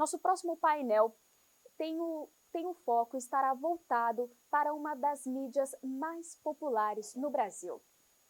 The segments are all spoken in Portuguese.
Nosso próximo painel tem o foco estará voltado para uma das mídias mais populares no Brasil,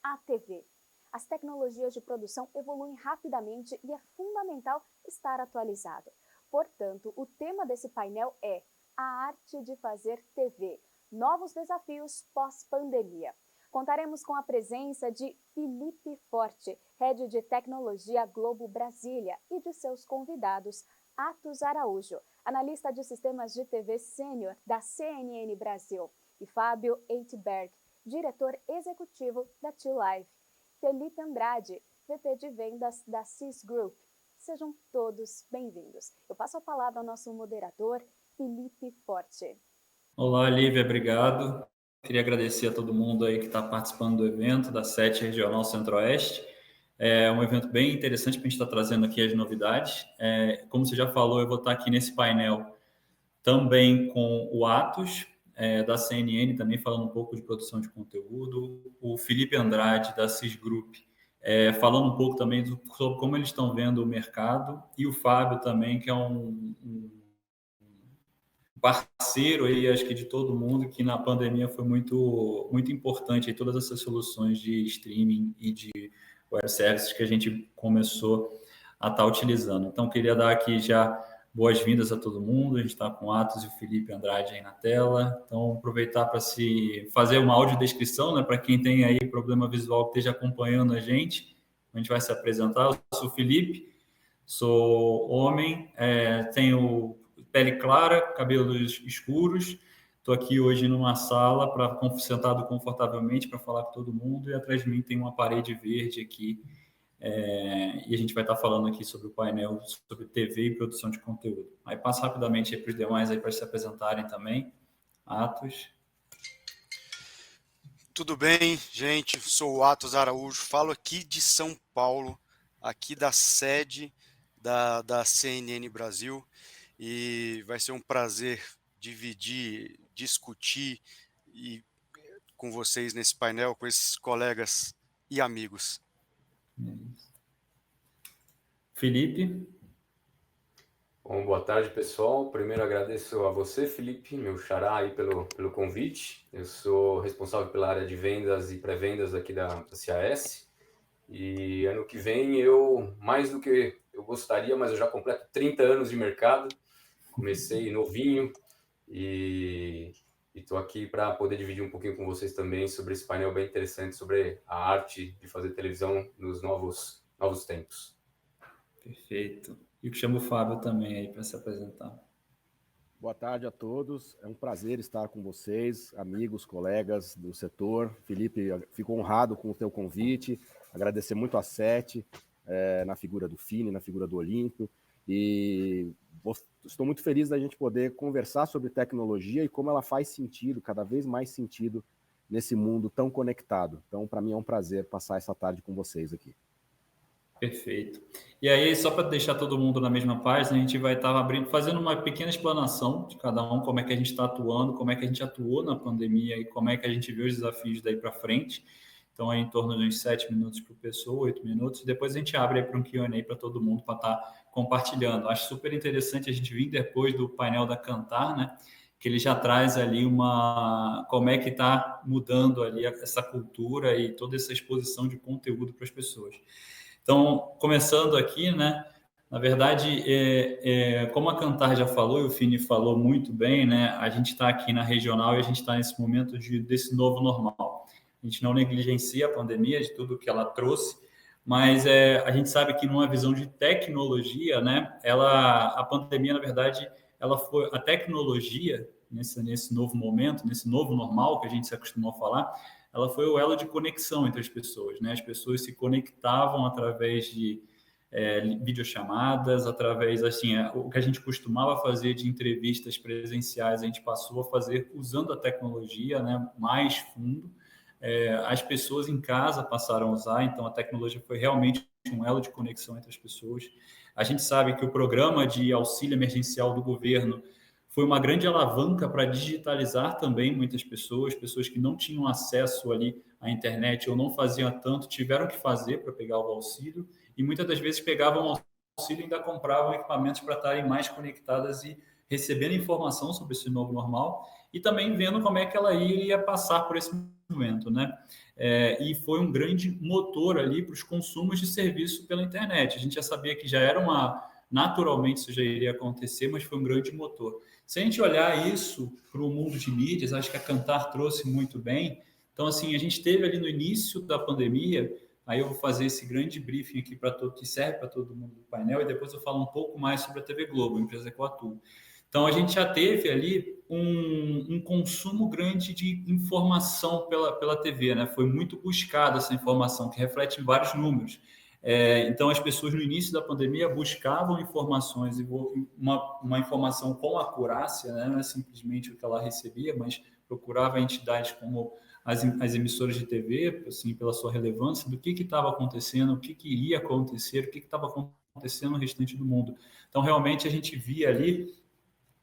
a TV. As tecnologias de produção evoluem rapidamente e é fundamental estar atualizado. Portanto, o tema desse painel é a arte de fazer TV, novos desafios pós-pandemia. Contaremos com a presença de Felipe Forte, Head de Tecnologia Globo Brasília, e de seus convidados, Atos Araújo, analista de sistemas de TV sênior da CNN Brasil, e Fábio Eitberg, diretor executivo da T-Live. Felipe Andrade, VP de vendas da CIS Group. Sejam todos bem-vindos. Eu passo a palavra ao nosso moderador, Felipe Forte. Olá, Lívia, obrigado. Queria agradecer a todo mundo aí que está participando do evento da SET Regional Centro-Oeste. É um evento bem interessante para a gente estar trazendo aqui as novidades. Como você já falou, eu vou estar aqui nesse painel também com o Atos, da CNN, também falando um pouco de produção de conteúdo, o Felipe Andrade, da CIS Group, falando um pouco também sobre como eles estão vendo o mercado, e o Fábio também, que é um parceiro aí, acho que de todo mundo, que na pandemia foi muito, muito importante aí, todas essas soluções de streaming e de web services que a gente começou a estar utilizando. Então, queria dar aqui já boas-vindas a todo mundo. A gente está com o Atos e o Felipe Andrade aí na tela. Então, aproveitar para se fazer uma audiodescrição, né, para quem tem aí problema visual que esteja acompanhando a gente. A gente vai se apresentar. Eu sou o Felipe, sou homem, tenho pele clara, cabelos escuros. Estou aqui hoje numa sala sentado confortavelmente para falar com todo mundo, e atrás de mim tem uma parede verde aqui. E a gente vai estar falando aqui sobre o painel sobre TV e produção de conteúdo. Aí passo rapidamente para os demais aí para se apresentarem também. Atos. Tudo bem, gente? Sou o Atos Araújo, falo aqui de São Paulo, aqui da sede da CNN Brasil, e vai ser um prazer dividir, discutir com vocês nesse painel, com esses colegas e amigos. Felipe. Bom, boa tarde, pessoal. Primeiro agradeço a você, Felipe, meu xará, aí pelo convite. Eu sou responsável pela área de vendas e pré-vendas aqui da CAS. E ano que vem mais do que eu gostaria, mas eu já completo 30 anos de mercado. Comecei novinho e estou aqui para poder dividir um pouquinho com vocês também sobre esse painel bem interessante sobre a arte de fazer televisão nos novos tempos. Perfeito. E que chamo o Fábio também aí para se apresentar. Boa tarde a todos. É um prazer estar com vocês, amigos, colegas do setor. Felipe, fico honrado com o teu convite. Agradecer muito a SET, na figura do Fini, na figura do Olímpio. E estou muito feliz da gente poder conversar sobre tecnologia e como ela faz sentido, cada vez mais sentido, nesse mundo tão conectado. Então, para mim é um prazer passar essa tarde com vocês aqui. Perfeito. E aí, só para deixar todo mundo na mesma página, a gente vai estar fazendo uma pequena explanação de cada um, como é que a gente está atuando, como é que a gente atuou na pandemia e como é que a gente vê os desafios daí para frente. Então, é em torno de uns 7 minutos por pessoa, 8 minutos. Depois a gente abre para um Q&A para todo mundo para estar compartilhando. Acho super interessante a gente vir depois do painel da Kantar, né? Que ele já traz ali como é que está mudando ali essa cultura e toda essa exposição de conteúdo para as pessoas. Então, começando aqui, né? Na verdade, como a Kantar já falou e o Fini falou muito bem, né? A gente está aqui na regional e a gente está nesse momento desse novo normal. A gente não negligencia a pandemia, de tudo que ela trouxe, mas a gente sabe que numa visão de tecnologia, né? A pandemia, na verdade, ela foi a tecnologia nesse novo momento, nesse novo normal que a gente se acostumou a falar. Ela foi o elo de conexão entre as pessoas, né? As pessoas se conectavam através de videochamadas, através, assim, o que a gente costumava fazer de entrevistas presenciais, a gente passou a fazer usando a tecnologia, né? Mais fundo. As pessoas em casa passaram a usar, então a tecnologia foi realmente um elo de conexão entre as pessoas. A gente sabe que o programa de auxílio emergencial do governo foi uma grande alavanca para digitalizar também muitas pessoas que não tinham acesso ali à internet ou não faziam tanto, tiveram que fazer para pegar o auxílio, e muitas das vezes pegavam auxílio ainda compravam equipamentos para estarem mais conectadas e recebendo informação sobre esse novo normal e também vendo como é que ela iria passar por esse momento, né? E foi um grande motor ali para os consumos de serviço pela internet. A gente já sabia que já era naturalmente isso já iria acontecer, mas foi um grande motor. Se a gente olhar isso para o mundo de mídias, acho que a Kantar trouxe muito bem. Então, assim, a gente teve ali no início da pandemia, aí eu vou fazer esse grande briefing aqui para todo, que serve para todo mundo do painel, e depois eu falo um pouco mais sobre a TV Globo, a empresa que eu atuo. Então, a gente já teve ali um consumo grande de informação pela TV, né? Foi muito buscada essa informação, que reflete em vários números. Então, as pessoas no início da pandemia buscavam informações, uma informação com acurácia, né? Não é simplesmente o que ela recebia, mas procurava entidades como as emissoras de TV, assim, pela sua relevância, do que estava acontecendo, o que iria acontecer, o que estava acontecendo no restante do mundo. Então, realmente, a gente via ali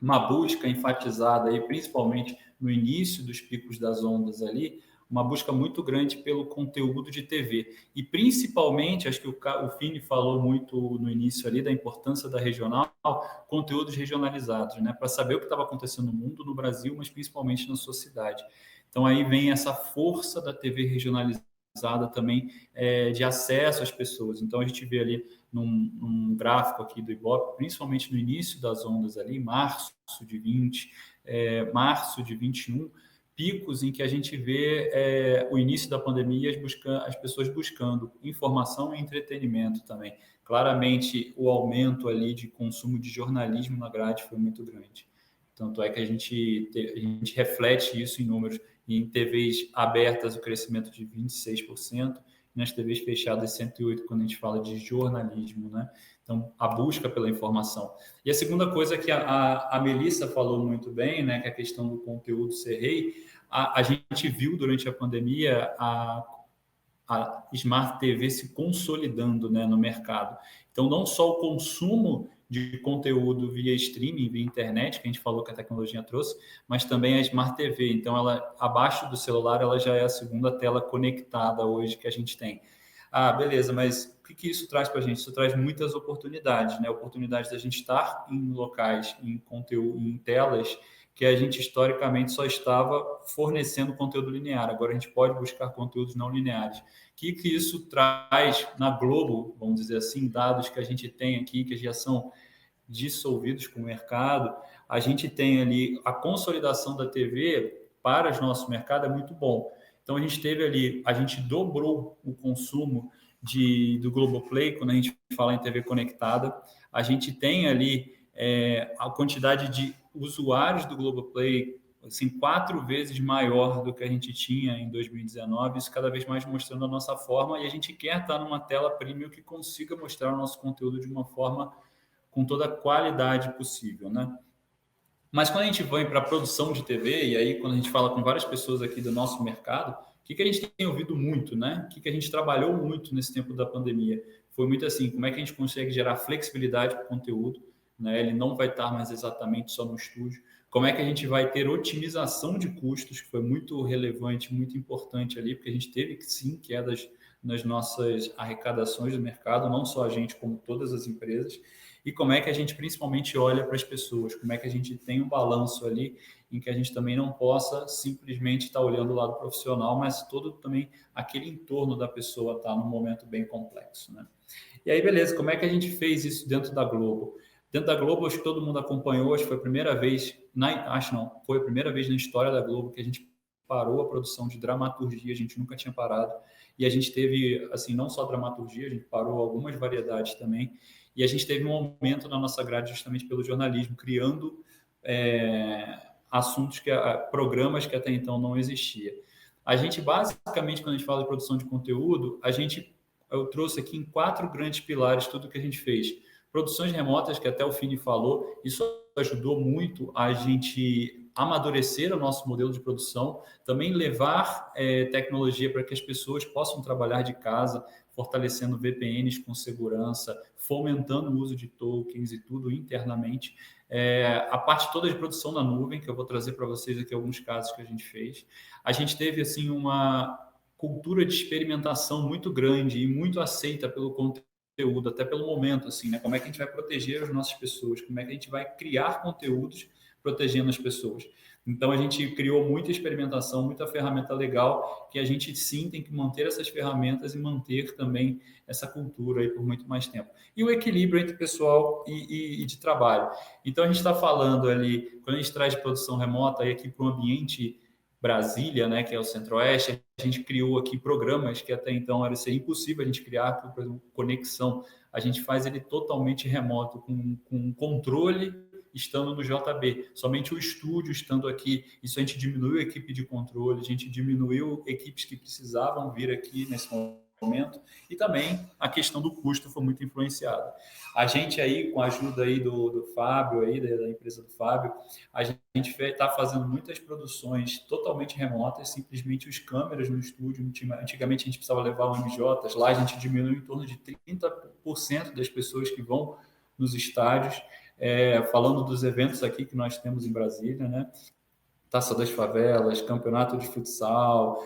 uma busca enfatizada, aí, principalmente no início dos picos das ondas ali, uma busca muito grande pelo conteúdo de TV. E principalmente, acho que o Fini falou muito no início ali da importância da regional, conteúdos regionalizados, né? Para saber o que estava acontecendo no mundo, no Brasil, mas principalmente na sua cidade. Então aí vem essa força da TV regionalizada também, de acesso às pessoas. Então a gente vê ali num gráfico aqui do Ibope, principalmente no início das ondas ali, março de 20, março de 21, picos em que a gente vê o início da pandemia, as pessoas buscando informação e entretenimento também. Claramente, o aumento ali de consumo de jornalismo na grade foi muito grande. Tanto é que a gente reflete isso em números. Em TVs abertas, o crescimento de 26%, e nas TVs fechadas, 108%, quando a gente fala de jornalismo, né? Então, a busca pela informação. E a segunda coisa que a Melissa falou muito bem, né, que é a questão do conteúdo ser rei, a gente viu durante a pandemia a Smart TV se consolidando, né, no mercado. Então, não só o consumo de conteúdo via streaming, via internet, que a gente falou que a tecnologia trouxe, mas também a Smart TV. Então, ela, abaixo do celular, ela já é a segunda tela conectada hoje que a gente tem. Ah, beleza, mas o que isso traz para a gente? Isso traz muitas oportunidades, né? Oportunidades da gente estar em locais, em conteúdo, em telas que a gente historicamente só estava fornecendo conteúdo linear. Agora a gente pode buscar conteúdos não lineares. O que isso traz na Globo, vamos dizer assim, dados que a gente tem aqui, que já são dissolvidos com o mercado, a gente tem ali a consolidação da TV para o nosso mercado é muito bom. Então a gente teve ali, a gente dobrou o consumo do Globoplay, quando a gente fala em TV conectada, a gente tem ali a quantidade de usuários do Globoplay assim, 4 vezes maior do que a gente tinha em 2019, isso cada vez mais mostrando a nossa forma, e a gente quer estar numa tela premium que consiga mostrar o nosso conteúdo de uma forma com toda a qualidade possível, né? Mas quando a gente vai para a produção de TV, e aí quando a gente fala com várias pessoas aqui do nosso mercado, o que a gente tem ouvido muito, né? O que a gente trabalhou muito nesse tempo da pandemia? Foi muito assim, como é que a gente consegue gerar flexibilidade para o conteúdo, né? Ele não vai estar mais exatamente só no estúdio. Como é que a gente vai ter otimização de custos, que foi muito relevante, muito importante ali, porque a gente teve, sim, quedas nas nossas arrecadações do mercado, não só a gente, como todas as empresas. E como é que a gente principalmente olha para as pessoas, como é que a gente tem um balanço ali em que a gente também não possa simplesmente estar olhando o lado profissional, mas todo também aquele entorno da pessoa está num momento bem complexo, né? E aí, beleza, como é que a gente fez isso dentro da Globo? Dentro da Globo, acho que todo mundo acompanhou, acho que foi a primeira vez, foi a primeira vez na história da Globo que a gente parou a produção de dramaturgia, a gente nunca tinha parado, e a gente teve, assim, não só dramaturgia, a gente parou algumas variedades também, e a gente teve um aumento na nossa grade justamente pelo jornalismo, criando assuntos, programas que até então não existia. A gente, basicamente, quando a gente fala de produção de conteúdo, eu trouxe aqui em 4 grandes pilares tudo que a gente fez. Produções remotas, que até o Fini falou, isso ajudou muito a gente amadurecer o nosso modelo de produção, também levar tecnologia para que as pessoas possam trabalhar de casa, fortalecendo VPNs com segurança, fomentando o uso de tokens e tudo internamente. A parte toda de produção na nuvem, que eu vou trazer para vocês aqui alguns casos que a gente fez. A gente teve assim uma cultura de experimentação muito grande e muito aceita pelo conteúdo conteúdo, até pelo momento, assim, né? Como é que a gente vai proteger as nossas pessoas? Como é que a gente vai criar conteúdos protegendo as pessoas? Então, a gente criou muita experimentação, muita ferramenta legal, que a gente sim tem que manter essas ferramentas e manter também essa cultura aí por muito mais tempo. E o equilíbrio entre pessoal e de trabalho. Então, a gente está falando ali, quando a gente traz produção remota aí aqui para o ambiente Brasília, né, que é o Centro-Oeste, a gente criou aqui programas que até então era ser impossível a gente criar, por exemplo, conexão. A gente faz ele totalmente remoto, com controle estando no JB, somente o estúdio estando aqui. Isso a gente diminuiu a equipe de controle, a gente diminuiu equipes que precisavam vir aqui nesse momento, e também a questão do custo foi muito influenciada. A gente aí, com a ajuda aí do Fábio, aí, da empresa do Fábio, a gente está fazendo muitas produções totalmente remotas, simplesmente os câmeras no estúdio. Antigamente a gente precisava levar o MJs, lá a gente diminuiu em torno de 30% das pessoas que vão nos estádios. Falando dos eventos aqui que nós temos em Brasília, né? Taça das Favelas, campeonato de futsal,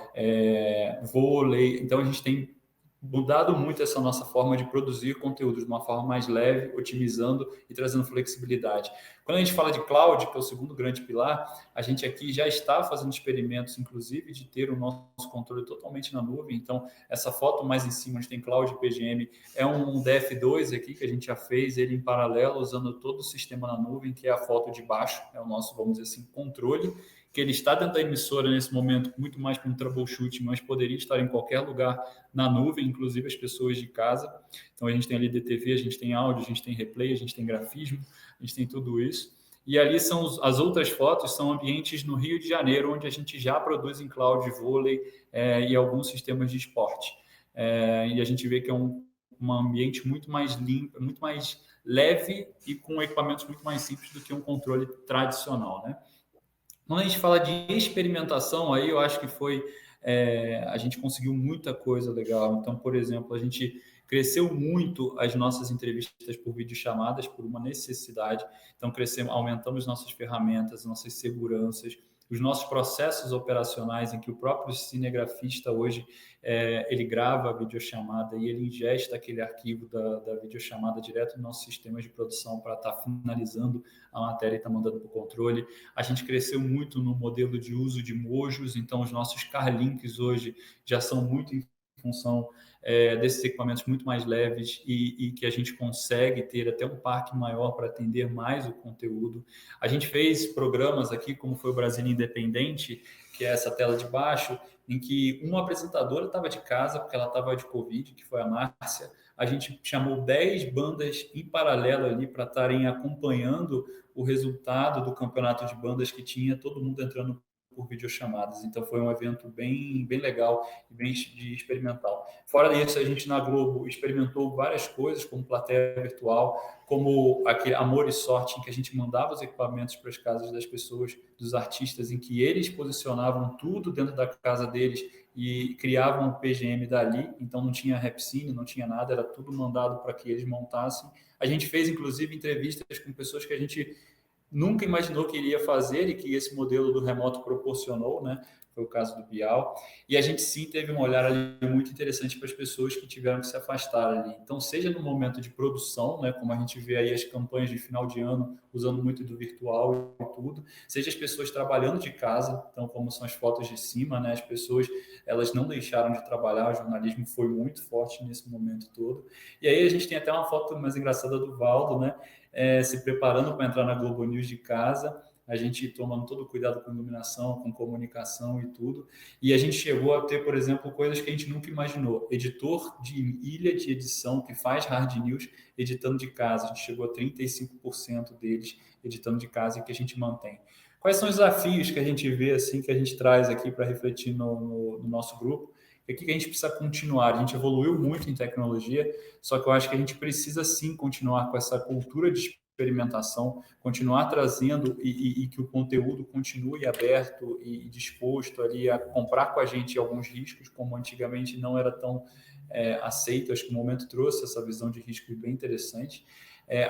vôlei. Então, a gente tem mudado muito essa nossa forma de produzir conteúdo de uma forma mais leve, otimizando e trazendo flexibilidade. Quando a gente fala de cloud, que é o segundo grande pilar, a gente aqui já está fazendo experimentos, inclusive, de ter o nosso controle totalmente na nuvem. Então, essa foto mais em cima, a gente tem cloud PGM, é um DF2 aqui que a gente já fez, ele em paralelo, usando todo o sistema na nuvem, que é a foto de baixo, é o nosso, vamos dizer assim, controle, que ele está dentro da emissora nesse momento, muito mais para um troubleshooting, mas poderia estar em qualquer lugar na nuvem, inclusive as pessoas de casa. Então, a gente tem ali DTV, a gente tem áudio, a gente tem replay, a gente tem grafismo, a gente tem tudo isso. E ali são as outras fotos, são ambientes no Rio de Janeiro, onde a gente já produz em cloud vôlei e alguns sistemas de esporte. E a gente vê que é um ambiente muito mais limpo, muito mais leve e com equipamentos muito mais simples do que um controle tradicional, né? Quando a gente fala de experimentação, aí eu acho que a gente conseguiu muita coisa legal. Então, por exemplo, a gente cresceu muito as nossas entrevistas por videochamadas por uma necessidade. Então, aumentamos nossas ferramentas, nossas seguranças, os nossos processos operacionais, em que o próprio cinegrafista hoje ele grava a videochamada e ele ingesta aquele arquivo da videochamada direto no nosso sistema de produção para estar finalizando a matéria e estar mandando para o controle. A gente cresceu muito no modelo de uso de mojos, então os nossos Carlinks hoje já são muito em função desses equipamentos muito mais leves e que a gente consegue ter até um parque maior para atender mais o conteúdo. A gente fez programas aqui, como foi o Brasília Independente, que é essa tela de baixo, em que uma apresentadora estava de casa, porque ela estava de Covid, que foi a Márcia. A gente chamou 10 bandas em paralelo ali para estarem acompanhando o resultado do campeonato de bandas que tinha, todo mundo entrando por videochamadas. Então, foi um evento bem legal e bem experimental. Fora isso, a gente na Globo experimentou várias coisas, como plateia virtual, como aquele Amor e Sorte, em que a gente mandava os equipamentos para as casas das pessoas, dos artistas, em que eles posicionavam tudo dentro da casa deles e criavam o PGM dali. Então, não tinha Repcine, não tinha nada, era tudo mandado para que eles montassem. A gente fez, inclusive, entrevistas com pessoas que a gente nunca imaginou que iria fazer e que esse modelo do remoto proporcionou, né? Foi o caso do Bial. E a gente sim teve um olhar ali muito interessante para as pessoas que tiveram que se afastar ali. Então, seja no momento de produção, né? Como a gente vê aí as campanhas de final de ano usando muito do virtual e tudo, seja as pessoas trabalhando de casa, então como são as fotos de cima, né? As pessoas, elas não deixaram de trabalhar, o jornalismo foi muito forte nesse momento todo. E aí a gente tem até uma foto mais engraçada do Valdo, né? Se preparando para entrar na Globo News de casa, a gente tomando todo o cuidado com iluminação, com comunicação e tudo, e a gente chegou a ter, por exemplo, coisas que a gente nunca imaginou. Editor de ilha de edição que faz hard news editando de casa, a gente chegou a 35% deles editando de casa e que a gente mantém. Quais são os desafios que a gente vê, assim, que a gente traz aqui para refletir no nosso grupo? O que a gente precisa continuar? A gente evoluiu muito em tecnologia, só que eu acho que a gente precisa sim continuar com essa cultura de experimentação, continuar trazendo e que o conteúdo continue aberto e disposto ali a comprar com a gente alguns riscos, como antigamente não era tão aceito. Acho que o momento trouxe essa visão de risco bem interessante.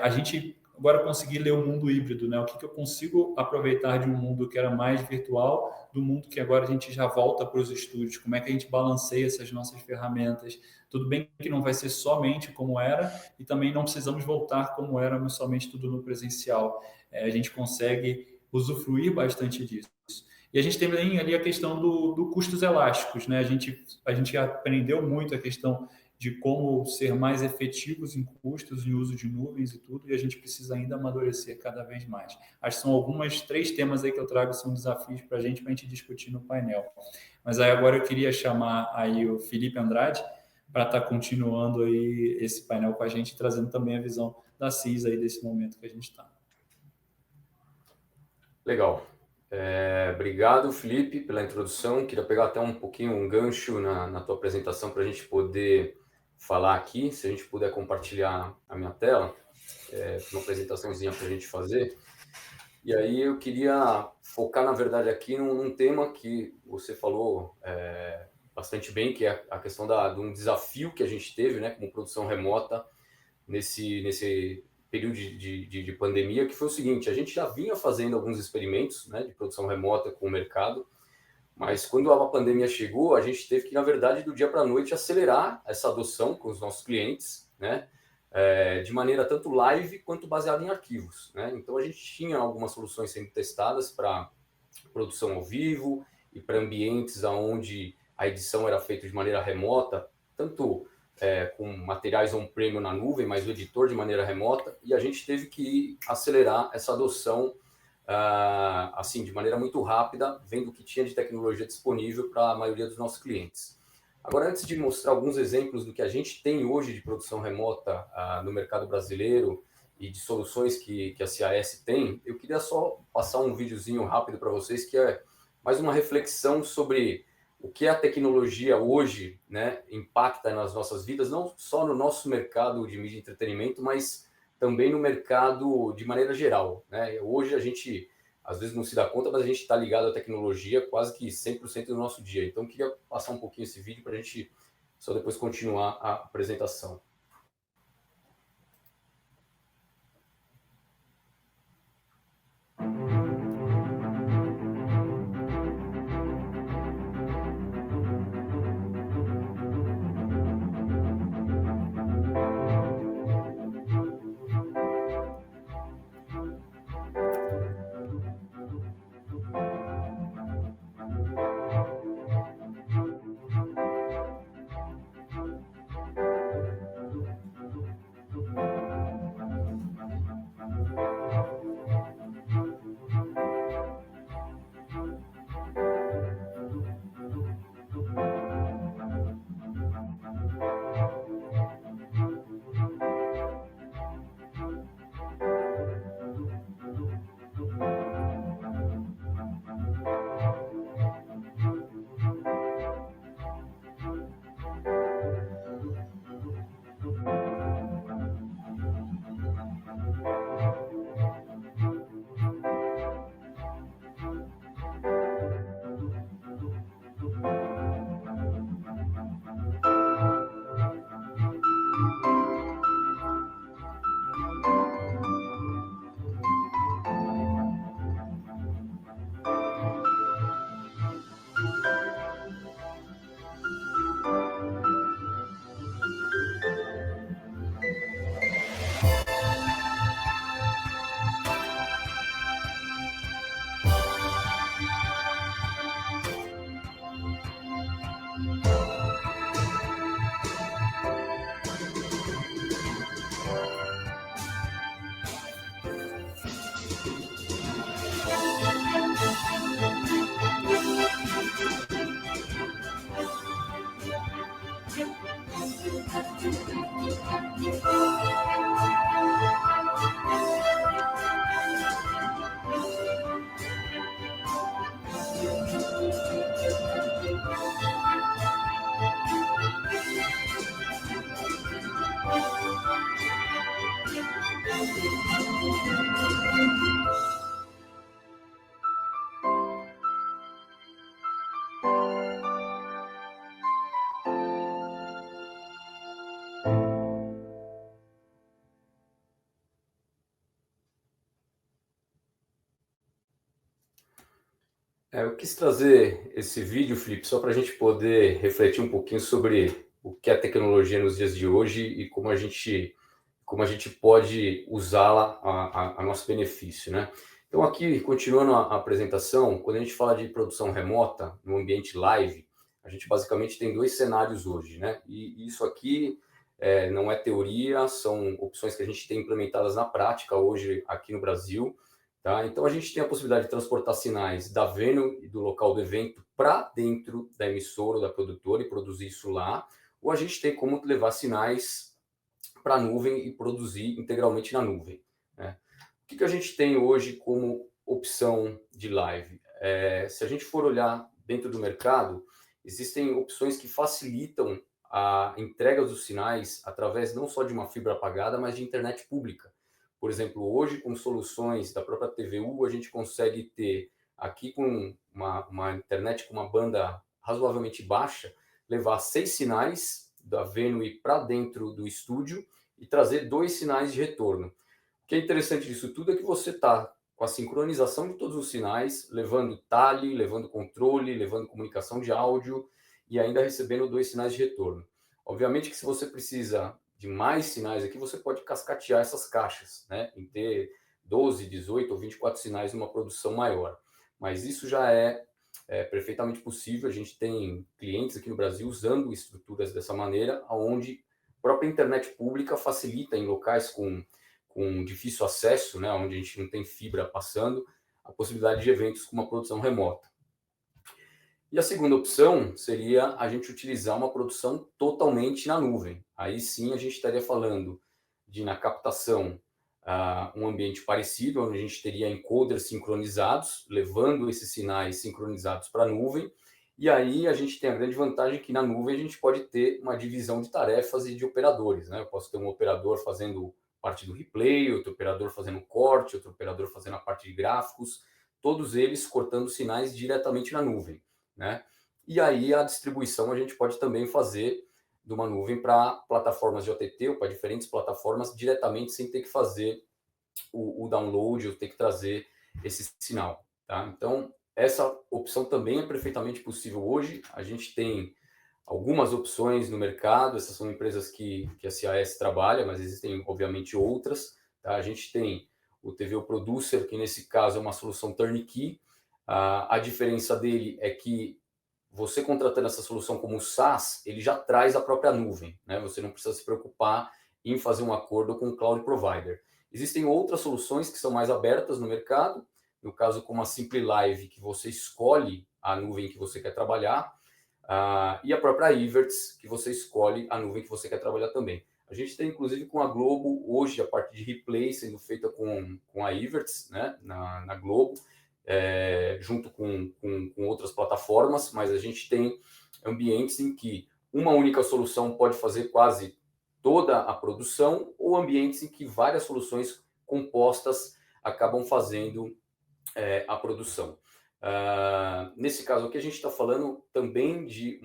A gente agora conseguir ler o mundo híbrido, né? O que eu consigo aproveitar de um mundo que era mais virtual, do mundo que agora a gente já volta para os estúdios, como é que a gente balanceia essas nossas ferramentas, Tudo bem que não vai ser somente como era e também não precisamos voltar como éramos somente tudo no presencial. A gente consegue usufruir bastante disso. E a gente tem também ali a questão do custos elásticos, né? A gente aprendeu muito a questão de como ser mais efetivos em custos, em uso de nuvens e tudo, e a gente precisa ainda amadurecer cada vez mais. Acho que são 3 temas aí que eu trago, são desafios para a gente discutir no painel. Mas aí agora eu queria chamar aí o Felipe Andrade para estar continuando aí esse painel com a gente, trazendo também a visão da CIS aí desse momento que a gente está. Legal. Obrigado, Felipe, pela introdução. Queria pegar até um pouquinho um gancho na tua apresentação para a gente poder falar aqui. Se a gente puder compartilhar a minha tela, uma apresentaçãozinha para a gente fazer. E aí eu queria focar, na verdade, aqui num tema que você falou bastante bem, que é a questão de um desafio que a gente teve, né, como produção remota nesse período de pandemia, que foi o seguinte: a gente já vinha fazendo alguns experimentos, né, de produção remota com o mercado, mas quando a pandemia chegou, a gente teve que, na verdade, do dia para a noite, acelerar essa adoção com os nossos clientes, né, de maneira tanto live quanto baseada em arquivos, né? Então, a gente tinha algumas soluções sendo testadas para produção ao vivo e para ambientes onde a edição era feita de maneira remota, tanto com materiais on-prem na nuvem, mas o editor de maneira remota, e a gente teve que acelerar essa adoção assim, de maneira muito rápida, vendo o que tinha de tecnologia disponível para a maioria dos nossos clientes. Agora, antes de mostrar alguns exemplos do que a gente tem hoje de produção remota no mercado brasileiro e de soluções que a CAS tem, eu queria só passar um videozinho rápido para vocês, que é mais uma reflexão sobre o que a tecnologia hoje, né, impacta nas nossas vidas, não só no nosso mercado de mídia e entretenimento, mas também no mercado de maneira geral, né? Hoje a gente, às vezes, não se dá conta, mas a gente está ligado à tecnologia quase que 100% do nosso dia. Então, eu queria passar um pouquinho esse vídeo para a gente só depois continuar a apresentação. Eu quis trazer esse vídeo, Felipe, só para a gente poder refletir um pouquinho sobre o que é tecnologia nos dias de hoje e como a gente pode usá-la a nosso benefício, né? Então, aqui, continuando a apresentação, quando a gente fala de produção remota, no ambiente live, a gente basicamente tem 2 cenários hoje, né? E isso aqui não é teoria, são opções que a gente tem implementadas na prática hoje aqui no Brasil, tá? Então, a gente tem a possibilidade de transportar sinais da venue e do local do evento para dentro da emissora ou da produtora e produzir isso lá, ou a gente tem como levar sinais para a nuvem e produzir integralmente na nuvem, né? O que a gente tem hoje como opção de live? Se a gente for olhar dentro do mercado, existem opções que facilitam a entrega dos sinais através não só de uma fibra apagada, mas de internet pública. Por exemplo, hoje, com soluções da própria TVU, a gente consegue ter aqui com uma internet com uma banda razoavelmente baixa, levar 6 sinais da venue para dentro do estúdio e trazer 2 sinais de retorno. O que é interessante disso tudo é que você está com a sincronização de todos os sinais, levando tally, levando controle, levando comunicação de áudio e ainda recebendo 2 sinais de retorno. Obviamente que se você precisa de mais sinais aqui, você pode cascatear essas caixas, né? Em ter 12, 18 ou 24 sinais numa produção maior. Mas isso já é perfeitamente possível. A gente tem clientes aqui no Brasil usando estruturas dessa maneira, onde a própria internet pública facilita em locais com difícil acesso, né, onde a gente não tem fibra passando, a possibilidade de eventos com uma produção remota. E a segunda opção seria a gente utilizar uma produção totalmente na nuvem. Aí sim a gente estaria falando de, na captação, um ambiente parecido, onde a gente teria encoders sincronizados, levando esses sinais sincronizados para a nuvem. E aí a gente tem a grande vantagem que na nuvem a gente pode ter uma divisão de tarefas e de operadores, né? Eu posso ter um operador fazendo parte do replay, outro operador fazendo corte, outro operador fazendo a parte de gráficos, todos eles cortando sinais diretamente na nuvem, né? E aí a distribuição a gente pode também fazer de uma nuvem para plataformas de OTT ou para diferentes plataformas diretamente sem ter que fazer o download ou ter que trazer esse sinal, tá? Então, essa opção também é perfeitamente possível hoje. A gente tem algumas opções no mercado, essas são empresas que a CAS trabalha, mas existem, obviamente, outras, tá? A gente tem o TVO Producer, que nesse caso é uma solução turnkey. A diferença dele é que você contratando essa solução como SaaS, ele já traz a própria nuvem, né? Você não precisa se preocupar em fazer um acordo com o cloud provider. Existem outras soluções que são mais abertas no mercado, no caso como a Simply Live, que você escolhe a nuvem que você quer trabalhar, e a própria Iverts, que você escolhe a nuvem que você quer trabalhar também. A gente tem, inclusive, com a Globo, hoje, a parte de replay sendo feita com a Iverts, né, na Globo, junto com outras plataformas, mas a gente tem ambientes em que uma única solução pode fazer quase toda a produção, ou ambientes em que várias soluções compostas acabam fazendo a produção. Nesse caso aqui, a gente está falando também de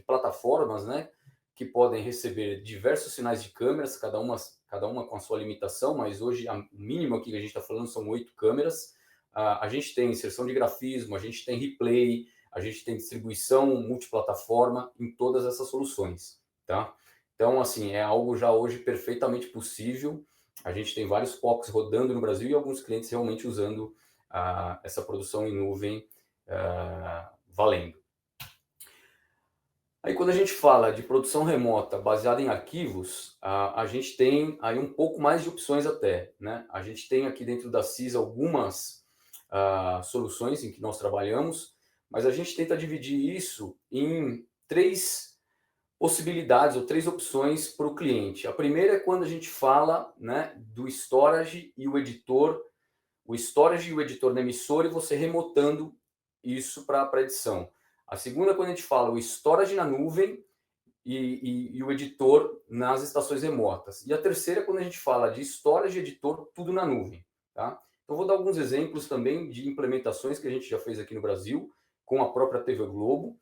plataformas, né, que podem receber diversos sinais de câmeras, cada uma com a sua limitação, mas hoje o mínimo aqui que a gente está falando são 8 câmeras. A gente tem inserção de grafismo, a gente tem replay, a gente tem distribuição multiplataforma em todas essas soluções, tá? Então, assim, é algo já hoje perfeitamente possível. A gente tem vários POCs rodando no Brasil e alguns clientes realmente usando essa produção em nuvem valendo. Aí, quando a gente fala de produção remota baseada em arquivos, a gente tem aí um pouco mais de opções até, né? A gente tem aqui dentro da CIS algumas soluções em que nós trabalhamos, mas a gente tenta dividir isso em 3 possibilidades ou 3 opções para o cliente. A primeira é quando a gente fala, né, do storage e o editor, o storage e o editor na emissora e você remotando isso para a edição. A segunda é quando a gente fala o storage na nuvem e o editor nas estações remotas. E a terceira é quando a gente fala de storage e editor, tudo na nuvem, tá? Então, vou dar alguns exemplos também de implementações que a gente já fez aqui no Brasil, com a própria TV Globo.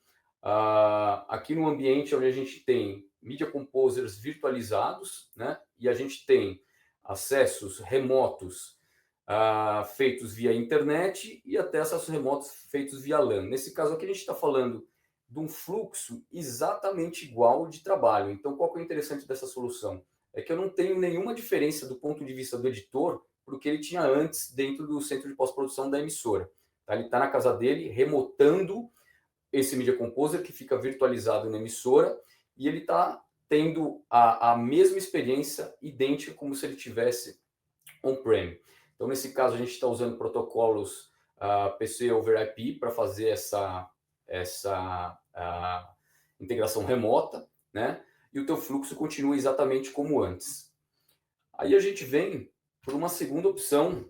Aqui no ambiente onde a gente tem Media Composers virtualizados, né? E a gente tem acessos remotos feitos via internet e até acessos remotos feitos via LAN. Nesse caso aqui, a gente está falando de um fluxo exatamente igual de trabalho. Então, qual que é o interessante dessa solução? É que eu não tenho nenhuma diferença do ponto de vista do editor para o que ele tinha antes dentro do centro de pós-produção da emissora. Tá? Ele está na casa dele, remotando esse Media Composer que fica virtualizado na emissora, e ele está tendo a mesma experiência idêntica como se ele tivesse on-prem. Então, nesse caso, a gente está usando protocolos PC over IP para fazer essa integração remota, né? E o teu fluxo continua exatamente como antes. Aí a gente vem por uma segunda opção,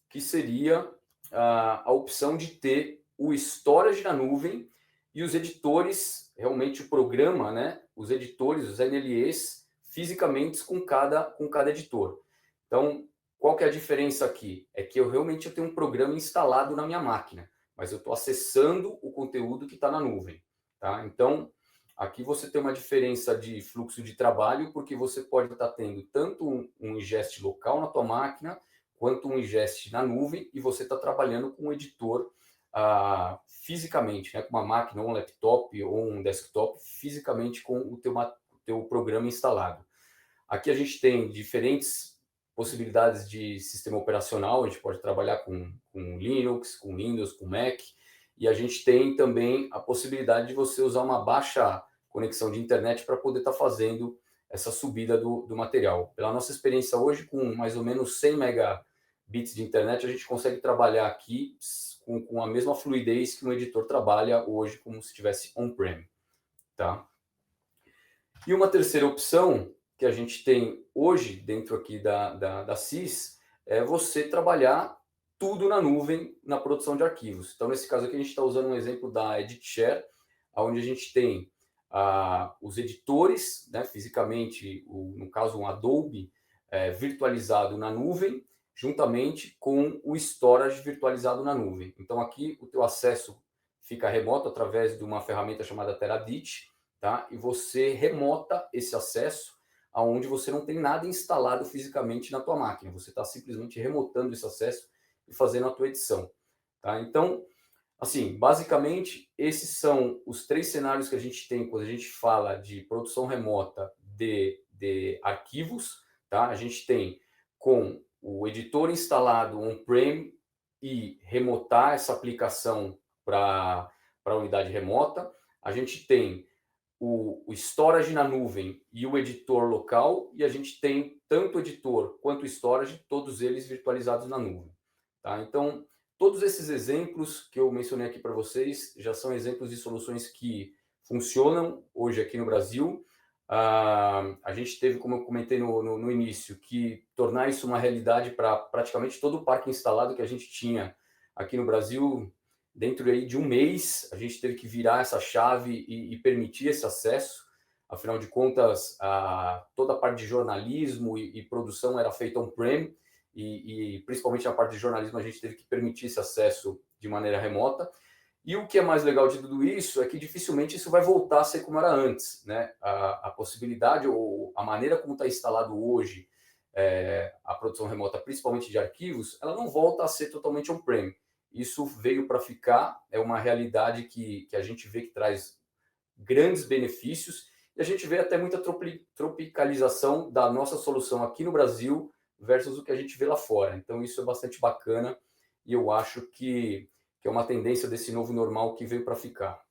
que seria a opção de ter o storage na nuvem e os editores, realmente o programa, né? Os editores, os NLEs, fisicamente com cada editor. Então, qual que é a diferença aqui? É que eu realmente tenho um programa instalado na minha máquina, mas eu estou acessando o conteúdo que está na nuvem. Tá? Então, aqui você tem uma diferença de fluxo de trabalho, porque você pode estar tendo tanto um ingest local na tua máquina, quanto um ingest na nuvem, e você está trabalhando com um editor fisicamente, né, com uma máquina, ou um laptop, ou um desktop, fisicamente com o teu programa instalado. Aqui a gente tem diferentes possibilidades de sistema operacional, a gente pode trabalhar com Linux, com Windows, com Mac, e a gente tem também a possibilidade de você usar uma baixa conexão de internet para poder estar fazendo essa subida do material. Pela nossa experiência hoje, com mais ou menos 100 megabits de internet, a gente consegue trabalhar aqui com a mesma fluidez que um editor trabalha hoje, como se estivesse on-prem. Tá? E uma terceira opção que a gente tem hoje dentro aqui da CIS é você trabalhar tudo na nuvem na produção de arquivos. Então, nesse caso aqui, a gente está usando um exemplo da EditShare, onde a gente tem os editores, né, fisicamente, no caso um Adobe, virtualizado na nuvem, juntamente com o storage virtualizado na nuvem. Então, aqui o teu acesso fica remoto através de uma ferramenta chamada Teradit, tá? E você remota esse acesso aonde você não tem nada instalado fisicamente na tua máquina. Você está simplesmente remotando esse acesso e fazendo a tua edição. Tá? Então, assim, basicamente, esses são os 3 cenários que a gente tem quando a gente fala de produção remota de arquivos. Tá? A gente tem com o editor instalado on-prem e remotar essa aplicação para a unidade remota. A gente tem o storage na nuvem e o editor local, e a gente tem tanto o editor quanto o storage, todos eles virtualizados na nuvem. Tá? Então, todos esses exemplos que eu mencionei aqui para vocês já são exemplos de soluções que funcionam hoje aqui no Brasil. A gente teve, como eu comentei no início, que tornar isso uma realidade para praticamente todo o parque instalado que a gente tinha aqui no Brasil. Dentro aí de um mês, a gente teve que virar essa chave e permitir esse acesso. Afinal de contas, toda a parte de jornalismo e produção era feita on-prem, e principalmente a parte de jornalismo a gente teve que permitir esse acesso de maneira remota. E o que é mais legal de tudo isso é que dificilmente isso vai voltar a ser como era antes, né? A possibilidade ou a maneira como está instalado hoje a produção remota, principalmente de arquivos, ela não volta a ser totalmente on-prem. Isso veio para ficar, é uma realidade que a gente vê que traz grandes benefícios, e a gente vê até muita tropicalização da nossa solução aqui no Brasil versus o que a gente vê lá fora. Então isso é bastante bacana, e eu acho que é uma tendência desse novo normal que veio para ficar.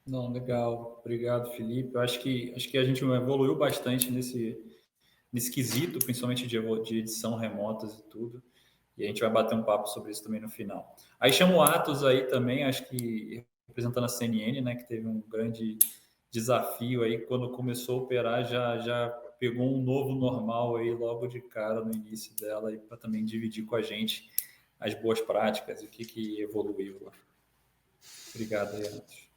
Não, legal. Obrigado, Felipe. Eu acho que a gente evoluiu bastante nesse quesito, principalmente de edição remotas e tudo. E a gente vai bater um papo sobre isso também no final. Aí chama o Atos aí também, acho que representando a CNN, né, que teve um grande desafio aí, quando começou a operar, já pegou um novo normal aí logo de cara no início dela, para também dividir com a gente as boas práticas e o que evoluiu lá. Obrigado aí, Atos.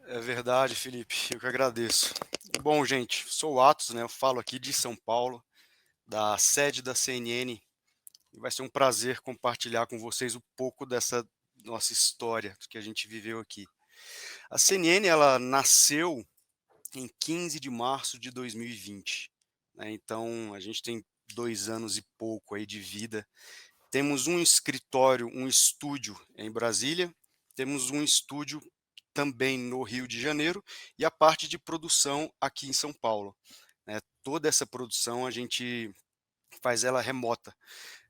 É verdade, Felipe, eu que agradeço. Bom, gente, sou o Atos, né? Eu falo aqui de São Paulo, da sede da CNN, e vai ser um prazer compartilhar com vocês um pouco dessa nossa história, do que a gente viveu aqui. A CNN, ela nasceu em 15 de março de 2020, né? Então, a gente tem 2 anos e pouco aí de vida. Temos um escritório, um estúdio em Brasília, temos um estúdio também no Rio de Janeiro, e a parte de produção aqui em São Paulo, né? Toda essa produção a gente faz ela remota.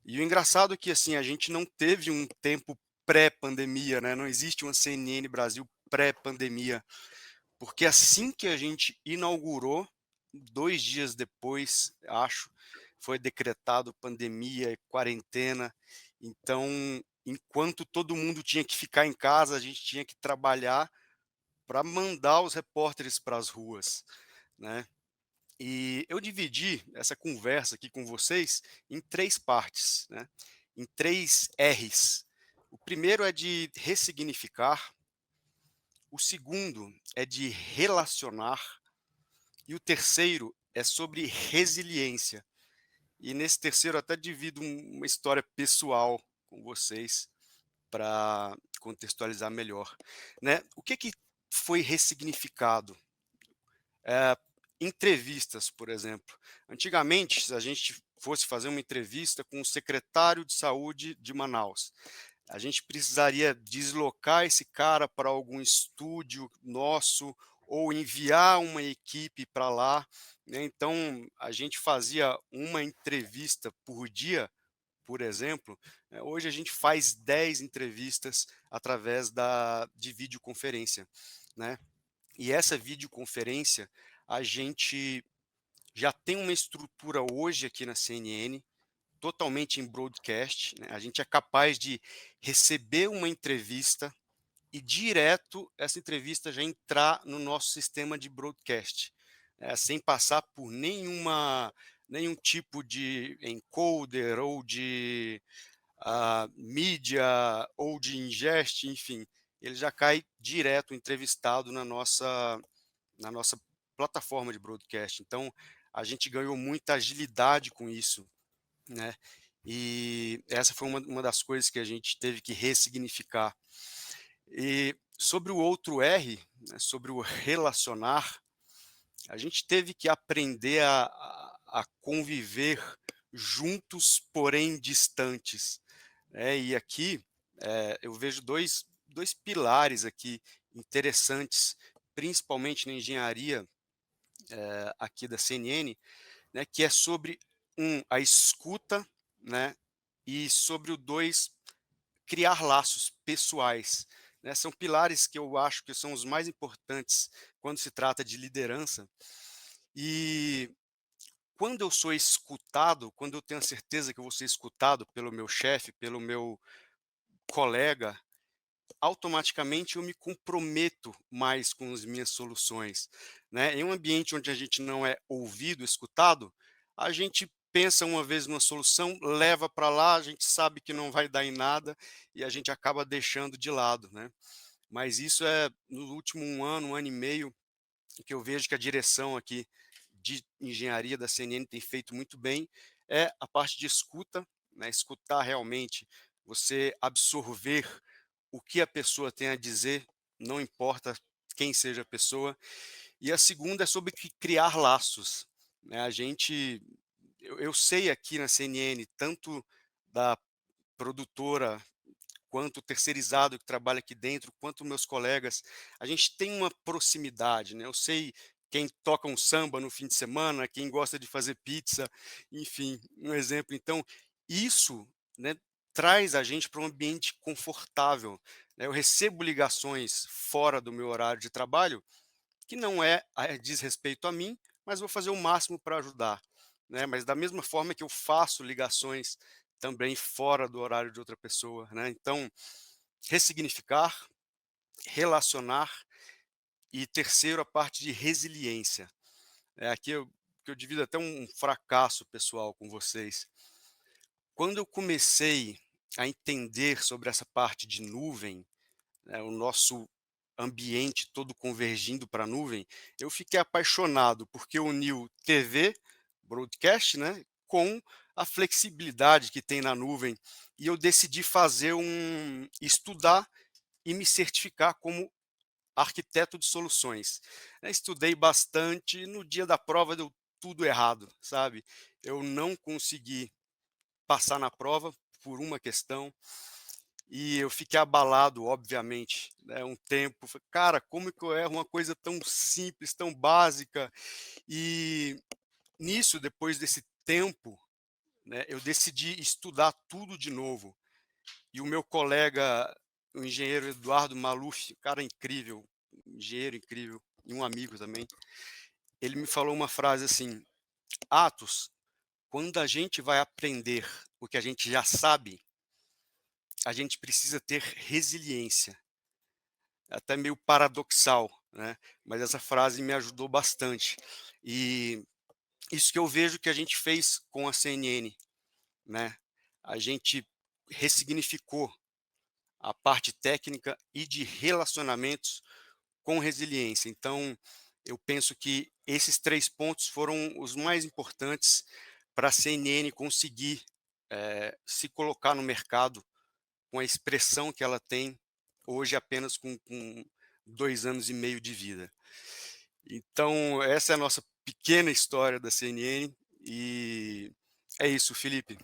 E o engraçado é que assim, a gente não teve um tempo pré-pandemia, né? Não existe uma CNN Brasil pré-pandemia, porque assim que a gente inaugurou, 2 dias depois, acho, foi decretado pandemia e quarentena. Então, enquanto todo mundo tinha que ficar em casa, a gente tinha que trabalhar para mandar os repórteres para as ruas, né? E eu dividi essa conversa aqui com vocês em 3 partes, né? Em 3 R's. O primeiro é de ressignificar, o segundo é de relacionar e o terceiro é sobre resiliência. E nesse terceiro eu até divido uma história pessoal com vocês para contextualizar melhor, né? O que foi ressignificado? Entrevistas, por exemplo. Antigamente, se a gente fosse fazer uma entrevista com o secretário de saúde de Manaus, a gente precisaria deslocar esse cara para algum estúdio nosso ou enviar uma equipe para lá, né? Então, a gente fazia uma entrevista por dia, por exemplo. Hoje a gente faz 10 entrevistas através de videoconferência, né? E essa videoconferência, a gente já tem uma estrutura hoje aqui na CNN, totalmente em broadcast, né? A gente é capaz de receber uma entrevista e direto essa entrevista já entrar no nosso sistema de broadcast, sem passar por nenhum tipo de encoder ou de mídia ou de ingest, enfim, ele já cai direto entrevistado na nossa plataforma de broadcast. Então, a gente ganhou muita agilidade com isso, né? E essa foi uma das coisas que a gente teve que ressignificar. E sobre o outro R, né, sobre o relacionar, a gente teve que aprender a conviver juntos, porém distantes, né? E aqui eu vejo dois pilares aqui interessantes, principalmente na engenharia aqui da CNN, né, que é sobre a escuta, né, e sobre o 2, criar laços pessoais, né? São pilares que eu acho que são os mais importantes quando se trata de liderança. E quando eu sou escutado, quando eu tenho a certeza que eu vou ser escutado pelo meu chefe, pelo meu colega, automaticamente eu me comprometo mais com as minhas soluções, né? Em um ambiente onde a gente não é ouvido, escutado, a gente pensa uma vez numa solução, leva para lá, a gente sabe que não vai dar em nada e a gente acaba deixando de lado, né? Mas isso é no último um ano e meio, que eu vejo que a direção aqui de engenharia da CNN tem feito muito bem, é a parte de escuta, né? Escutar realmente, você absorver o que a pessoa tem a dizer, não importa quem seja a pessoa. E a segunda é sobre criar laços, né? Eu sei aqui na CNN, tanto da produtora quanto o terceirizado que trabalha aqui dentro, quanto meus colegas, a gente tem uma proximidade, né? Eu sei quem toca um samba no fim de semana, quem gosta de fazer pizza, enfim, um exemplo. Então, isso, né, traz a gente para um ambiente confortável, né? Eu recebo ligações fora do meu horário de trabalho, que não diz respeito a mim, mas vou fazer o máximo para ajudar, né? Mas da mesma forma que eu faço ligações também fora do horário de outra pessoa, né? Então, ressignificar, relacionar e terceiro, a parte de resiliência. Aqui que eu divido até um fracasso pessoal com vocês. Quando eu comecei a entender sobre essa parte de nuvem, né, o nosso ambiente todo convergindo para a nuvem, eu fiquei apaixonado porque uniu TV, broadcast, né, com a flexibilidade que tem na nuvem. E eu decidi estudar e me certificar como arquiteto de soluções. Estudei bastante, no dia da prova deu tudo errado, sabe? Eu não consegui passar na prova por uma questão, e eu fiquei abalado, obviamente, né, um tempo. Falei, cara, como que eu erro uma coisa tão simples, tão básica? E nisso, depois desse tempo, né, eu decidi estudar tudo de novo. E o meu colega, o engenheiro Eduardo Maluf, cara incrível, engenheiro incrível, e um amigo também, ele me falou uma frase assim: Atos, quando a gente vai aprender o que a gente já sabe, a gente precisa ter resiliência. Até meio paradoxal, né? Mas essa frase me ajudou bastante. E isso que eu vejo que a gente fez com a CNN, né? A gente ressignificou a parte técnica e de relacionamentos com resiliência. Então, eu penso que esses 3 pontos foram os mais importantes para a CNN conseguir se colocar no mercado com a expressão que ela tem hoje, apenas com 2 anos e meio de vida. Então, essa é a nossa pequena história da CNN e é isso, Felipe.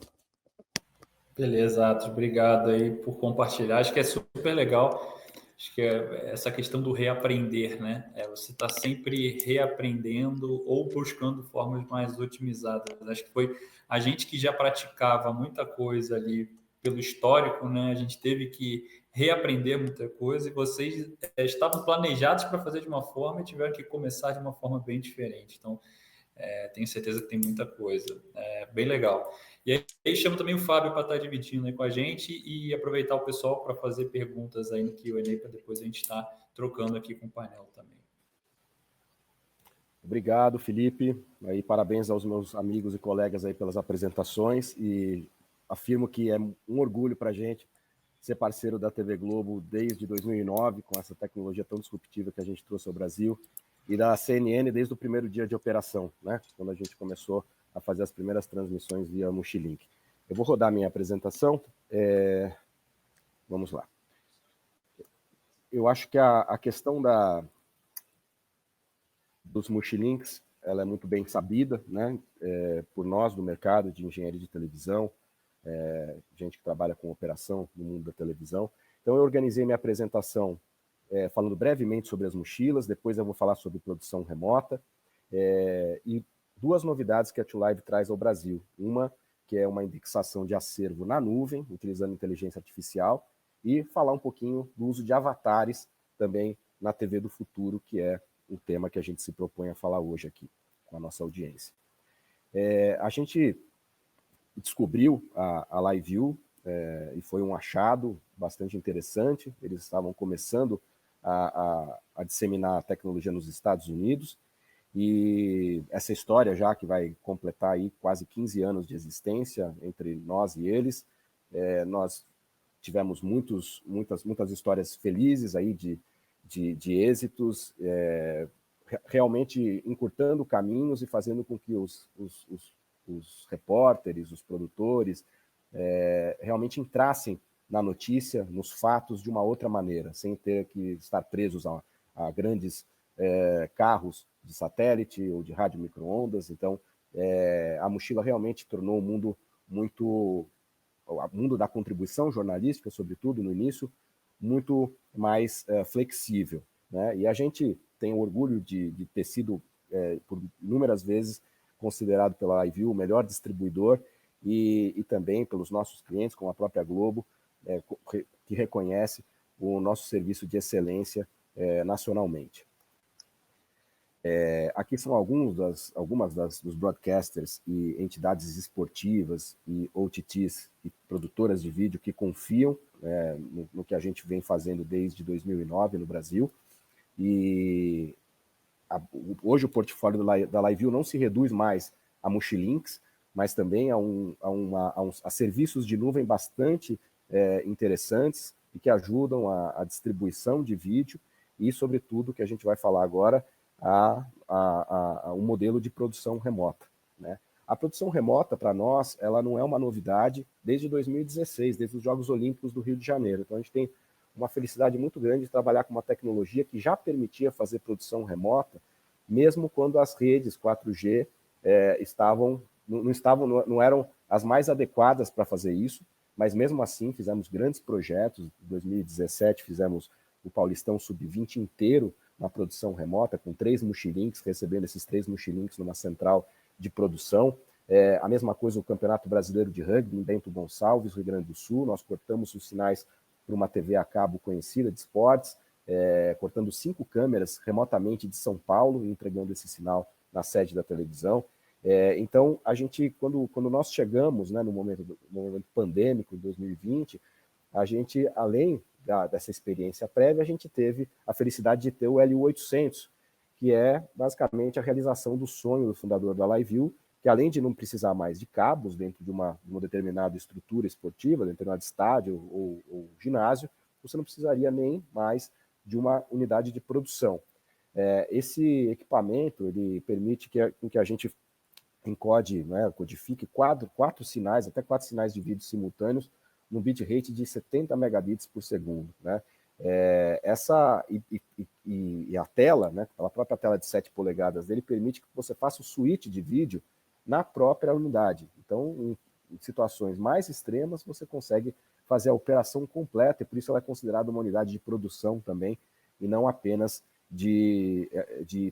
Beleza, Atos, obrigado aí por compartilhar. Acho que é super legal. Acho que é essa questão do reaprender, né? Você está sempre reaprendendo ou buscando formas mais otimizadas. Acho que foi a gente que já praticava muita coisa ali pelo histórico, né? A gente teve que reaprender muita coisa e vocês estavam planejados para fazer de uma forma e tiveram que começar de uma forma bem diferente. Então, tenho certeza que tem muita coisa. Bem legal. E aí chamo também o Fábio para estar dividindo aí com a gente e aproveitar o pessoal para fazer perguntas aí no Q&A para depois a gente estar trocando aqui com o painel também. Obrigado, Felipe. Aí, parabéns aos meus amigos e colegas aí pelas apresentações e afirmo que é um orgulho para a gente ser parceiro da TV Globo desde 2009, com essa tecnologia tão disruptiva que a gente trouxe ao Brasil, e da CNN desde o primeiro dia de operação, né? Quando a gente começou a fazer as primeiras transmissões via Mochilink. Eu vou rodar minha apresentação. Vamos lá. Eu acho que a questão dos Mochilinks, ela é muito bem sabida, né? Por nós do mercado de engenharia de televisão, gente que trabalha com operação no mundo da televisão. Então eu organizei minha apresentação falando brevemente sobre as mochilas, depois eu vou falar sobre produção remota, e 2 novidades que a TwoLive traz ao Brasil. Uma, que é uma indexação de acervo na nuvem, utilizando inteligência artificial, e falar um pouquinho do uso de avatares também na TV do futuro, que é um tema que a gente se propõe a falar hoje aqui com a nossa audiência. A gente descobriu a LiveView e foi um achado bastante interessante. Eles estavam começando a disseminar a tecnologia nos Estados Unidos e essa história já que vai completar aí quase 15 anos de existência entre nós e eles, nós tivemos muitas histórias felizes aí de êxitos, realmente encurtando caminhos e fazendo com que os repórteres, os produtores, realmente entrassem na notícia, nos fatos de uma outra maneira, sem ter que estar presos a grandes carros de satélite ou de rádio micro-ondas. Então, a mochila realmente tornou o mundo o mundo da contribuição jornalística, sobretudo no início, muito mais flexível, né? E a gente tem o orgulho de ter sido, por inúmeras vezes, considerado pela LiveView o melhor distribuidor e também pelos nossos clientes, como a própria Globo, que reconhece o nosso serviço de excelência nacionalmente. Aqui são algumas dos broadcasters e entidades esportivas e OTTs e produtoras de vídeo que confiam no que a gente vem fazendo desde 2009 no Brasil. E hoje o portfólio da LiveView não se reduz mais a Mochilinks, mas também a serviços de nuvem bastante interessantes e que ajudam a distribuição de vídeo e, sobretudo, que a gente vai falar agora, um modelo de produção remota, né? A produção remota, para nós, ela não é uma novidade desde 2016, desde os Jogos Olímpicos do Rio de Janeiro. Então, a gente tem uma felicidade muito grande de trabalhar com uma tecnologia que já permitia fazer produção remota, mesmo quando as redes 4G não eram as mais adequadas para fazer isso, mas mesmo assim fizemos grandes projetos. Em 2017 fizemos o Paulistão Sub-20 inteiro na produção remota, com 3 Mochilinks, recebendo esses 3 Mochilinks numa central de produção. A mesma coisa o Campeonato Brasileiro de Rugby em Bento Gonçalves, Rio Grande do Sul. Nós cortamos os sinais para uma TV a cabo conhecida de esportes, cortando 5 câmeras remotamente de São Paulo e entregando esse sinal na sede da televisão. Então, a gente, quando nós chegamos, né, no momento pandêmico, em 2020, a gente, além dessa experiência prévia, a gente teve a felicidade de ter o LU800, que é basicamente a realização do sonho do fundador da LiveView, que além de não precisar mais de cabos dentro de uma determinada estrutura esportiva, dentro de um estádio ou ginásio, você não precisaria nem mais de uma unidade de produção. Esse equipamento ele permite que a gente encode, né, codifique 4 sinais, até 4 sinais de vídeo simultâneos, num bitrate de 70 megabits por segundo. Né? E a tela, né, a própria tela de 7 polegadas dele, permite que você faça o switch de vídeo na própria unidade. Então, em situações mais extremas, você consegue fazer a operação completa, e por isso ela é considerada uma unidade de produção também, e não apenas de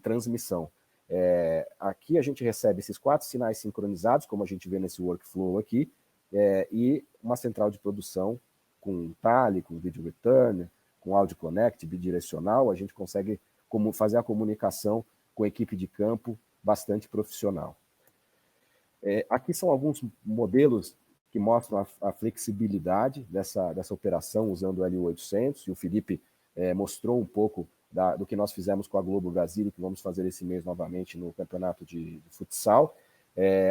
transmissão. Aqui a gente recebe esses 4 sinais sincronizados, como a gente vê nesse workflow aqui, e uma central de produção com tally, com video return, com audio connect, bidirecional. A gente consegue fazer a comunicação com a equipe de campo bastante profissional. Aqui são alguns modelos que mostram a flexibilidade dessa operação usando o LU800, e o Felipe mostrou um pouco do que nós fizemos com a Globo Brasil, que vamos fazer esse mês novamente no campeonato de futsal.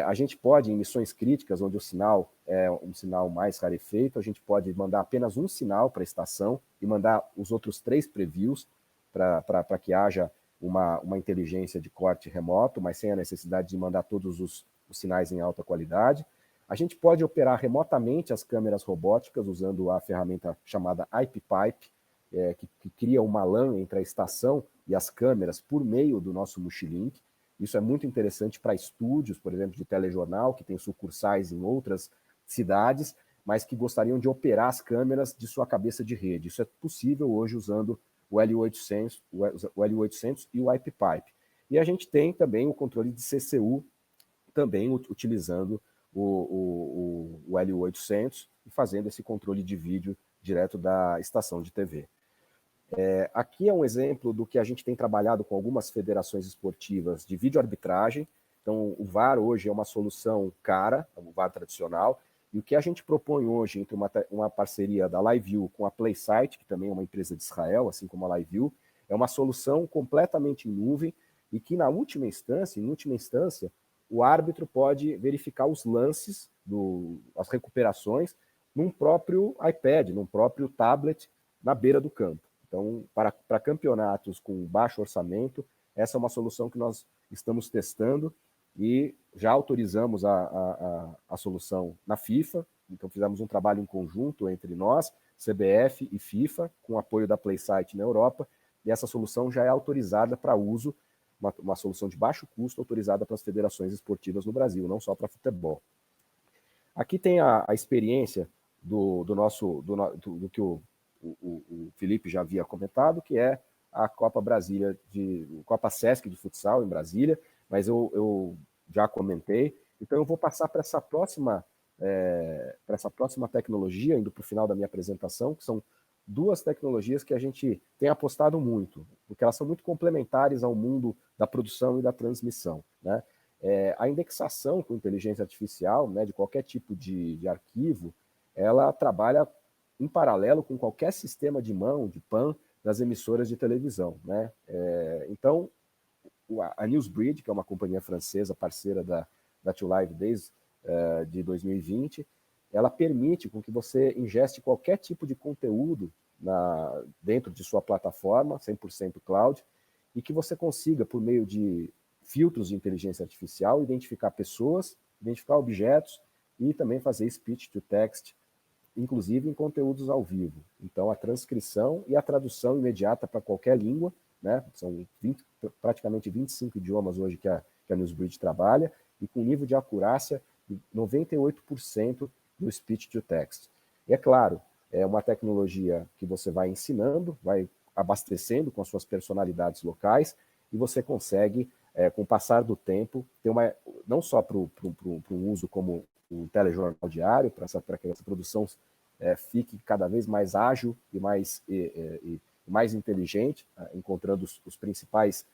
A gente pode, em missões críticas, onde o sinal é um sinal mais rarefeito, a gente pode mandar apenas um sinal para a estação e mandar os outros 3 previews para que haja uma inteligência de corte remoto, mas sem a necessidade de mandar todos os sinais em alta qualidade. A gente pode operar remotamente as câmeras robóticas usando a ferramenta chamada IP Pipe, que cria uma LAN entre a estação e as câmeras por meio do nosso Mochilink. Isso é muito interessante para estúdios, por exemplo, de telejornal, que tem sucursais em outras cidades, mas que gostariam de operar as câmeras de sua cabeça de rede. Isso é possível hoje usando o LU800 e o IP Pipe. E a gente tem também o controle de CCU, também utilizando o LU800 e fazendo esse controle de vídeo direto da estação de TV. Aqui é um exemplo do que a gente tem trabalhado com algumas federações esportivas de videoarbitragem. Então, o VAR hoje é uma solução cara, o VAR tradicional, e o que a gente propõe hoje entre uma parceria da LiveView com a PlaySite, que também é uma empresa de Israel, assim como a LiveView, é uma solução completamente em nuvem e que, em última instância, o árbitro pode verificar os lances, as recuperações, num próprio iPad, num próprio tablet, na beira do campo. Então, para campeonatos com baixo orçamento, essa é uma solução que nós estamos testando e já autorizamos a solução na FIFA. Então, fizemos um trabalho em conjunto entre nós, CBF e FIFA, com apoio da PlaySite na Europa, e essa solução já é autorizada para uso, uma solução de baixo custo autorizada para as federações esportivas no Brasil, não só para futebol. Aqui tem a experiência do que o Felipe já havia comentado, que é a Copa Copa Sesc de futsal em Brasília, mas eu já comentei. Então eu vou passar para essa próxima tecnologia, indo para o final da minha apresentação, que são 2 tecnologias que a gente tem apostado muito, porque elas são muito complementares ao mundo da produção e da transmissão, né? A indexação com inteligência artificial, né, de qualquer tipo de arquivo, ela trabalha em paralelo com qualquer sistema de mão, de PAN, das emissoras de televisão, né? Então, a Newsbridge, que é uma companhia francesa parceira da Two Live desde de 2020, ela permite com que você ingeste qualquer tipo de conteúdo dentro de sua plataforma, 100% cloud, e que você consiga, por meio de filtros de inteligência artificial, identificar pessoas, identificar objetos e também fazer speech to text, inclusive em conteúdos ao vivo. Então, a transcrição e a tradução imediata para qualquer língua, né? São praticamente 25 idiomas hoje que a Newsbridge trabalha, e com nível de acurácia de 98% do speech to text. E é claro, é uma tecnologia que você vai ensinando, vai abastecendo com as suas personalidades locais, e você consegue, com o passar do tempo, ter não só para um uso como um telejornal diário, para que essa produção fique cada vez mais ágil e mais inteligente, encontrando as principais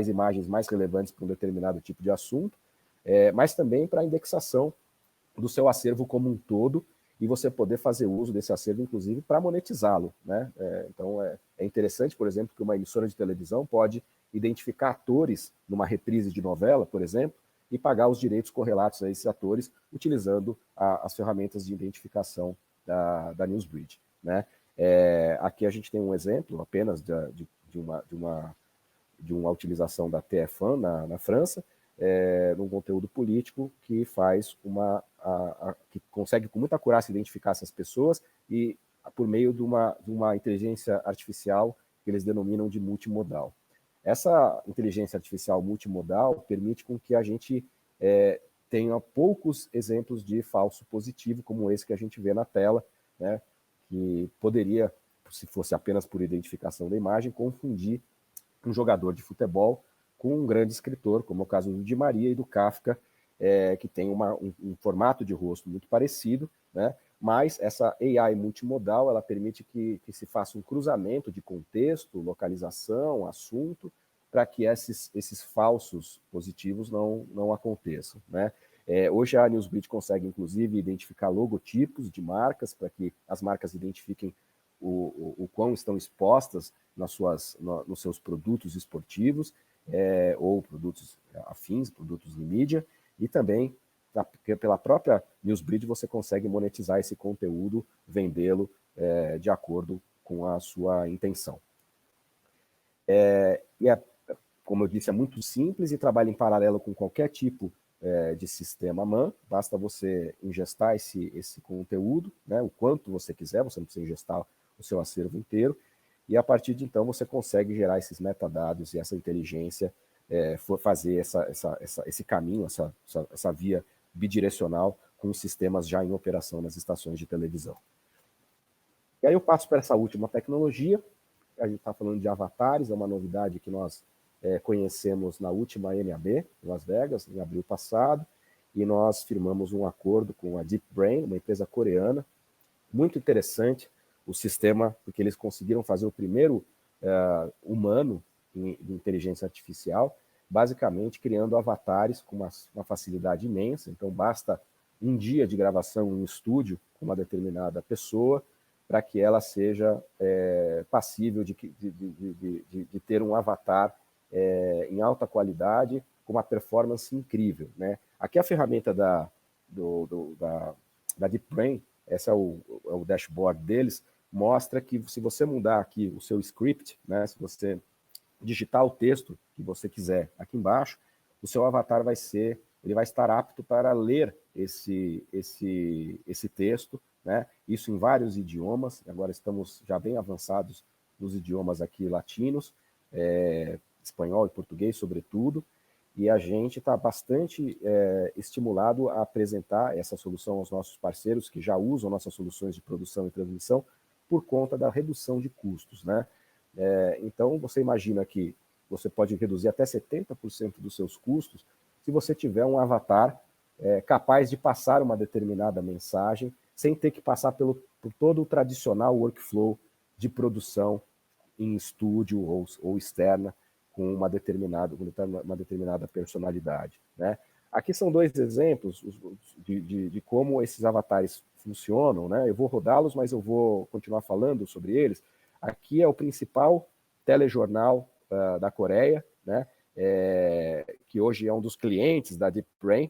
imagens mais relevantes para um determinado tipo de assunto, mas também para a indexação do seu acervo como um todo, e você poder fazer uso desse acervo, inclusive, para monetizá-lo, né? Então, é interessante, por exemplo, que uma emissora de televisão pode identificar atores numa reprise de novela, por exemplo, e pagar os direitos correlatos a esses atores, utilizando as ferramentas de identificação da NewsBridge, né? Aqui a gente tem um exemplo apenas de uma utilização da TF1 na França, num conteúdo político que faz que consegue com muita acurácia identificar essas pessoas, e por meio de uma inteligência artificial que eles denominam de multimodal. Essa inteligência artificial multimodal permite com que a gente tenha poucos exemplos de falso positivo, como esse que a gente vê na tela, né, que poderia, se fosse apenas por identificação da imagem, confundir um jogador de futebol com um grande escritor, como é o caso do Di Maria e do Kafka, que tem um formato de rosto muito parecido, né? Mas essa AI multimodal, ela permite que se faça um cruzamento de contexto, localização, assunto, para que esses falsos positivos não aconteçam, né? Hoje a NewsBridge consegue, inclusive, identificar logotipos de marcas, para que as marcas identifiquem o quão estão expostas nos seus produtos esportivos, ou produtos afins, produtos de mídia, e também pela própria NewsBridge você consegue monetizar esse conteúdo, vendê-lo de acordo com a sua intenção. Como eu disse, é muito simples e trabalha em paralelo com qualquer tipo de sistema MAN. Basta você ingestar esse conteúdo, né, o quanto você quiser, você não precisa ingestar o seu acervo inteiro, e a partir de então você consegue gerar esses metadados e essa inteligência, fazer esse caminho, essa via bidirecional com os sistemas já em operação nas estações de televisão. E aí eu passo para essa última tecnologia. A gente está falando de avatares, é uma novidade que nós conhecemos na última NAB, em Las Vegas, em abril passado, e nós firmamos um acordo com a DeepBrain, uma empresa coreana. Muito interessante o sistema, porque eles conseguiram fazer o primeiro humano de inteligência artificial, basicamente criando avatares com uma facilidade imensa. Então basta um dia de gravação em estúdio com uma determinada pessoa para que ela seja passível de ter um avatar em alta qualidade, com uma performance incrível, né? Aqui a ferramenta da DeepBrain, esse é o dashboard deles, mostra que se você mudar aqui o seu script, né, se você digitar o texto que você quiser aqui embaixo, o seu avatar vai estar apto para ler esse texto, né? Isso em vários idiomas. Agora estamos já bem avançados nos idiomas aqui latinos, espanhol e português, sobretudo, e a gente está bastante estimulado a apresentar essa solução aos nossos parceiros que já usam nossas soluções de produção e transmissão por conta da redução de custos, né? Então, você imagina que você pode reduzir até 70% dos seus custos se você tiver um avatar capaz de passar uma determinada mensagem sem ter que passar por todo o tradicional workflow de produção em estúdio ou externa com uma determinada personalidade, né? Aqui são dois exemplos de como esses avatares funcionam, né? Eu vou rodá-los, mas eu vou continuar falando sobre eles. Aqui é o principal telejornal da Coreia, né? Que hoje é um dos clientes da DeepBrain,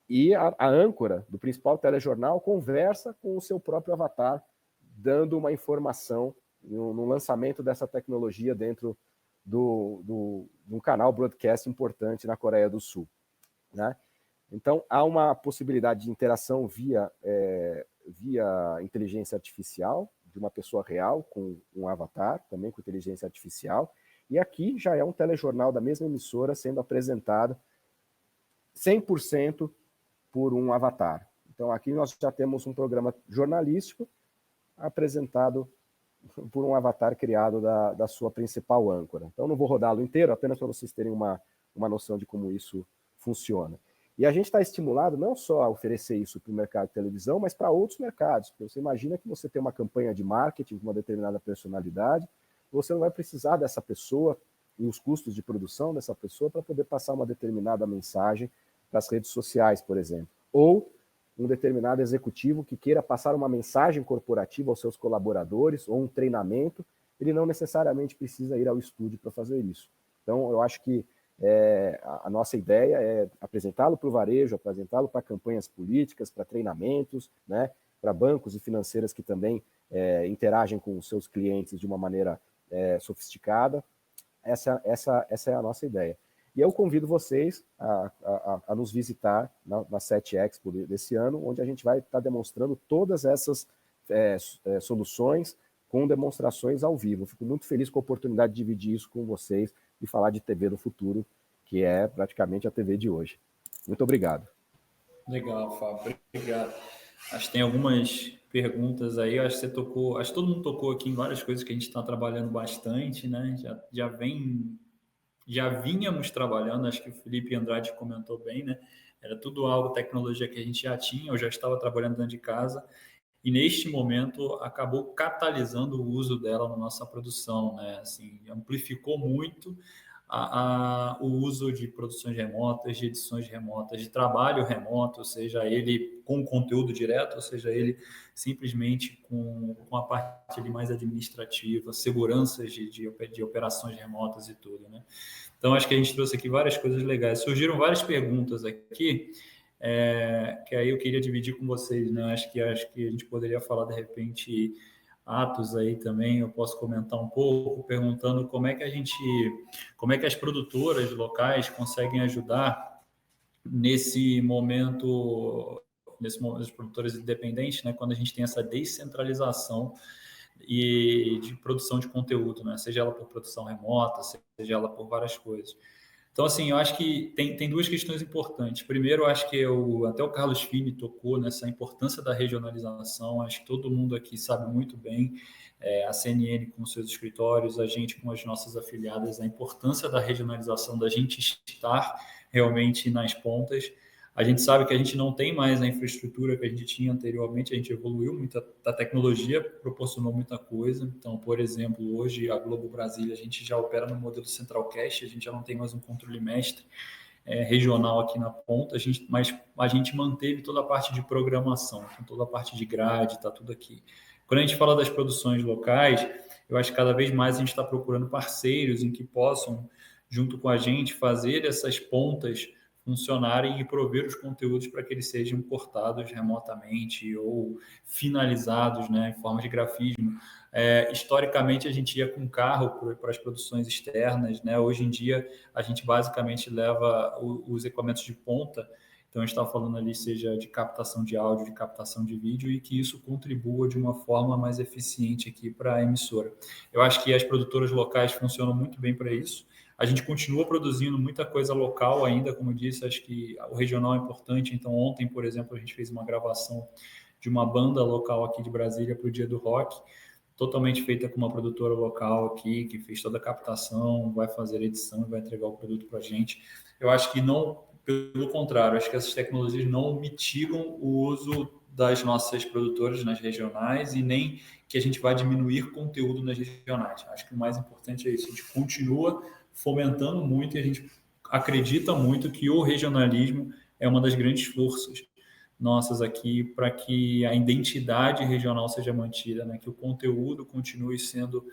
e a âncora do principal telejornal conversa com o seu próprio avatar, dando uma informação no lançamento dessa tecnologia dentro de um canal broadcast importante na Coreia do Sul, né? Então, há uma possibilidade de interação via inteligência artificial, de uma pessoa real com um avatar, também com inteligência artificial, e aqui já é um telejornal da mesma emissora sendo apresentado 100% por um avatar. Então, aqui nós já temos um programa jornalístico apresentado por um avatar criado da sua principal âncora. Então, não vou rodá-lo inteiro, apenas para vocês terem uma noção de como isso funciona. E a gente está estimulado não só a oferecer isso para o mercado de televisão, mas para outros mercados. Porque você imagina que você tem uma campanha de marketing com uma determinada personalidade, você não vai precisar dessa pessoa e os custos de produção dessa pessoa para poder passar uma determinada mensagem para as redes sociais, por exemplo. Ou um determinado executivo que queira passar uma mensagem corporativa aos seus colaboradores ou um treinamento, ele não necessariamente precisa ir ao estúdio para fazer isso. Então, eu acho que a nossa ideia é apresentá-lo para o varejo, apresentá-lo para campanhas políticas, para treinamentos, né, para bancos e financeiras que também interagem com os seus clientes de uma maneira sofisticada. Essa é a nossa ideia. E eu convido vocês a nos visitar na SET Expo desse ano, onde a gente vai estar demonstrando todas essas soluções com demonstrações ao vivo. Fico muito feliz com a oportunidade de dividir isso com vocês e falar de TV do futuro, que é praticamente a TV de hoje. Muito obrigado. Legal, Fábio. Obrigado. Acho que tem algumas perguntas aí. Acho que todo mundo tocou aqui em várias coisas que a gente está trabalhando bastante, né? Já vínhamos trabalhando, acho que o Felipe Andrade comentou bem, né? Era tudo algo, tecnologia que a gente já tinha, eu já estava trabalhando dentro de casa, e neste momento acabou catalisando o uso dela na nossa produção, né? Assim, amplificou muito o uso de produções remotas, de edições remotas, de trabalho remoto, seja ele com conteúdo direto, ou seja ele simplesmente com a parte ali mais administrativa, seguranças de operações remotas e tudo, né? Então, acho que a gente trouxe aqui várias coisas legais. Surgiram várias perguntas aqui, que aí eu queria dividir com vocês, né? Acho que a gente poderia falar, de repente, Atos aí também, eu posso comentar um pouco, perguntando como é que as produtoras locais conseguem ajudar nesse momento, as produtoras independentes, né? Quando a gente tem essa descentralização e de produção de conteúdo, né? Seja ela por produção remota, seja ela por várias coisas. Então, assim, eu acho que tem duas questões importantes. Primeiro, eu acho que até o Carlos Fini tocou nessa importância da regionalização. Acho que todo mundo aqui sabe muito bem, a CNN com seus escritórios, a gente com as nossas afiliadas, a importância da regionalização, da gente estar realmente nas pontas. A gente sabe que a gente não tem mais a infraestrutura que a gente tinha anteriormente, a gente evoluiu muito, a tecnologia proporcionou muita coisa. Então, por exemplo, hoje a Globo Brasília, a gente já opera no modelo Centralcast, a gente já não tem mais um controle mestre regional aqui na ponta, mas a gente manteve toda a parte de programação, então toda a parte de grade, está tudo aqui. Quando a gente fala das produções locais, eu acho que cada vez mais a gente está procurando parceiros em que possam, junto com a gente, fazer essas pontas funcionarem e prover os conteúdos para que eles sejam cortados remotamente ou finalizados, né, em forma de grafismo. Historicamente, a gente ia com carro para as produções externas, né? Hoje em dia, a gente basicamente leva os equipamentos de ponta. Então, a gente está falando ali, seja de captação de áudio, de captação de vídeo, e que isso contribua de uma forma mais eficiente aqui para a emissora. Eu acho que as produtoras locais funcionam muito bem para isso. A gente continua produzindo muita coisa local ainda, como eu disse, acho que o regional é importante. Então, ontem, por exemplo, a gente fez uma gravação de uma banda local aqui de Brasília para o Dia do Rock, totalmente feita com uma produtora local aqui, que fez toda a captação, vai fazer a edição e vai entregar o produto para a gente. Eu acho que não, pelo contrário, acho que essas tecnologias não mitigam o uso das nossas produtoras nas regionais e nem que a gente vai diminuir conteúdo nas regionais. Acho que o mais importante é isso, a gente continua fomentando muito e a gente acredita muito que o regionalismo é uma das grandes forças nossas aqui para que a identidade regional seja mantida, né? Que o conteúdo continue sendo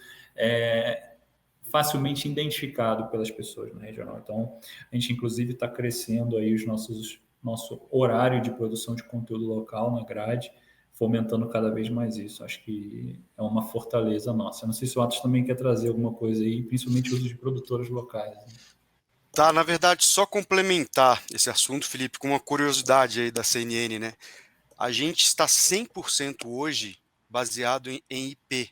facilmente identificado pelas pessoas na regional. Então, a gente inclusive está crescendo aí nosso horário de produção de conteúdo local na grade, fomentando cada vez mais isso. Acho que é uma fortaleza nossa. Não sei se o Atos também quer trazer alguma coisa aí, principalmente o uso de produtoras locais. Né? Tá, na verdade, só complementar esse assunto, Felipe, com uma curiosidade aí da CNN, né? A gente está 100% hoje baseado em IP,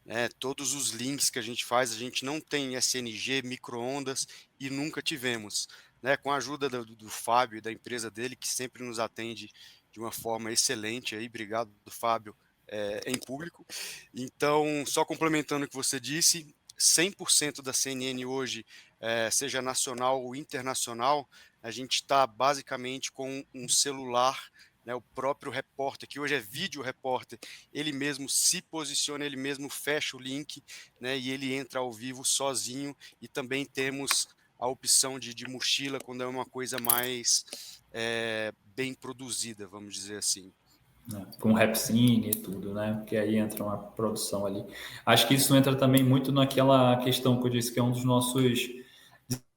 né? Todos os links que a gente faz, a gente não tem SNG, micro-ondas e nunca tivemos, né? Com a ajuda do Fábio e da empresa dele, que sempre nos atende de uma forma excelente aí, obrigado, Fábio, em público. Então, só complementando o que você disse, 100% da CNN hoje, seja nacional ou internacional, a gente está basicamente com um celular, né, o próprio repórter, que hoje é vídeo repórter, ele mesmo se posiciona, ele mesmo fecha o link, né, e ele entra ao vivo sozinho, e também temos a opção de mochila quando é uma coisa mais bem produzida, vamos dizer assim. Com Rhapsody e tudo, né? Porque aí entra uma produção ali. Acho que isso entra também muito naquela questão que eu disse que é um dos nossos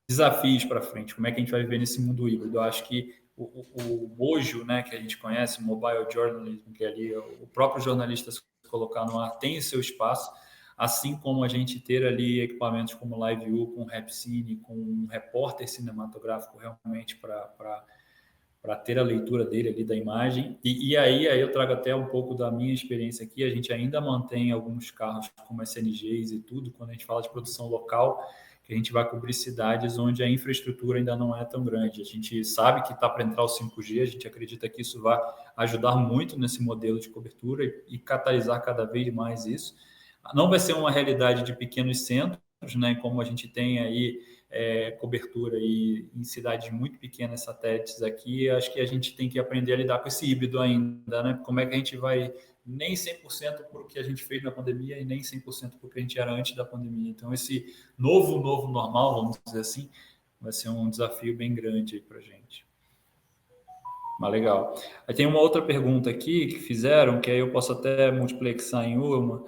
desafios para frente. Como é que a gente vai viver nesse mundo híbrido? Eu acho que o Mojo, né, que a gente conhece, o Mobile Journalism, que é ali o próprio jornalista se colocar no ar tem seu espaço, assim como a gente ter ali equipamentos como LiveView, com Rhapsody, com um repórter cinematográfico realmente para ter a leitura dele ali da imagem. E aí eu trago até um pouco da minha experiência aqui. A gente ainda mantém alguns carros como SNGs e tudo, quando a gente fala de produção local, que a gente vai cobrir cidades onde a infraestrutura ainda não é tão grande. A gente sabe que está para entrar o 5G, a gente acredita que isso vai ajudar muito nesse modelo de cobertura e catalisar cada vez mais isso. Não vai ser uma realidade de pequenos centros, né, como a gente tem aí cobertura em cidades muito pequenas, satélites aqui, acho que a gente tem que aprender a lidar com esse híbrido ainda, né? Como é que a gente vai nem 100% por o que a gente fez na pandemia e nem 100% por o que a gente era antes da pandemia. Então, esse novo normal, vamos dizer assim, vai ser um desafio bem grande aí para a gente. Mas legal. Aí tem uma outra pergunta aqui que fizeram, que aí eu posso até multiplexar em uma,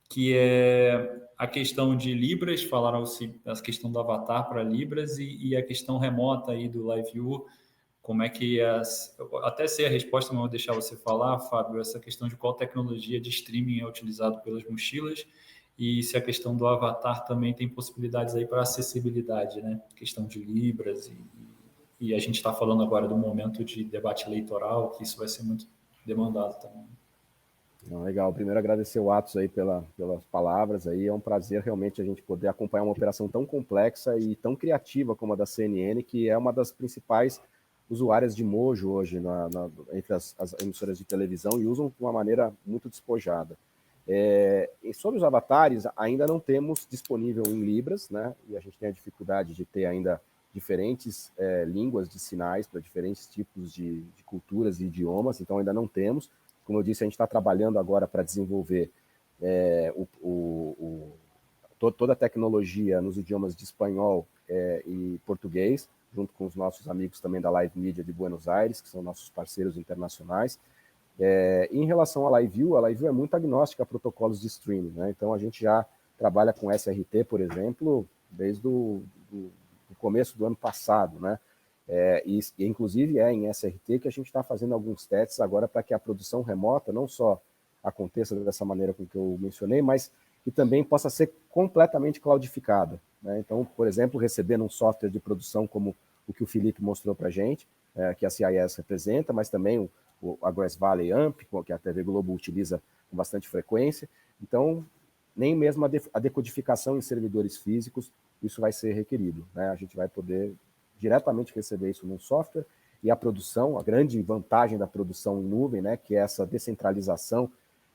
que é a questão de Libras, falaram-se a questão do avatar para Libras e a questão remota aí do LiveView, como é que até sei a resposta, mas vou deixar você falar, Fábio, essa questão de qual tecnologia de streaming é utilizado pelas mochilas e se a questão do avatar também tem possibilidades aí para acessibilidade, né? Questão de Libras e a gente está falando agora do momento de debate eleitoral, que isso vai ser muito demandado também. Legal, primeiro agradecer o Atos aí pelas palavras aí, é um prazer realmente a gente poder acompanhar uma operação tão complexa e tão criativa como a da CNN, que é uma das principais usuárias de Mojo hoje entre as emissoras de televisão e usam de uma maneira muito despojada. E sobre os avatares, ainda não temos disponível em Libras, né? E a gente tem a dificuldade de ter ainda diferentes línguas de sinais para diferentes tipos de culturas e idiomas, então ainda não temos. Como eu disse, a gente está trabalhando agora para desenvolver toda a tecnologia nos idiomas de espanhol e português, junto com os nossos amigos também da Live Media de Buenos Aires, que são nossos parceiros internacionais. Em relação à LiveView, a LiveView é muito agnóstica a protocolos de streaming, né? Então a gente já trabalha com SRT, por exemplo, desde o começo do ano passado, né? E inclusive em SRT que a gente está fazendo alguns testes agora para que a produção remota não só aconteça dessa maneira com que eu mencionei, mas que também possa ser completamente cloudificada, né? Então, por exemplo, recebendo um software de produção como o que o Felipe mostrou para a gente, que a CIS representa, mas também a Grass Valley AMP, que a TV Globo utiliza com bastante frequência. Então, nem mesmo a decodificação em servidores físicos, isso vai ser requerido, né? A gente vai poder diretamente receber isso num software, e a produção, a grande vantagem da produção em nuvem, né, que é essa descentralização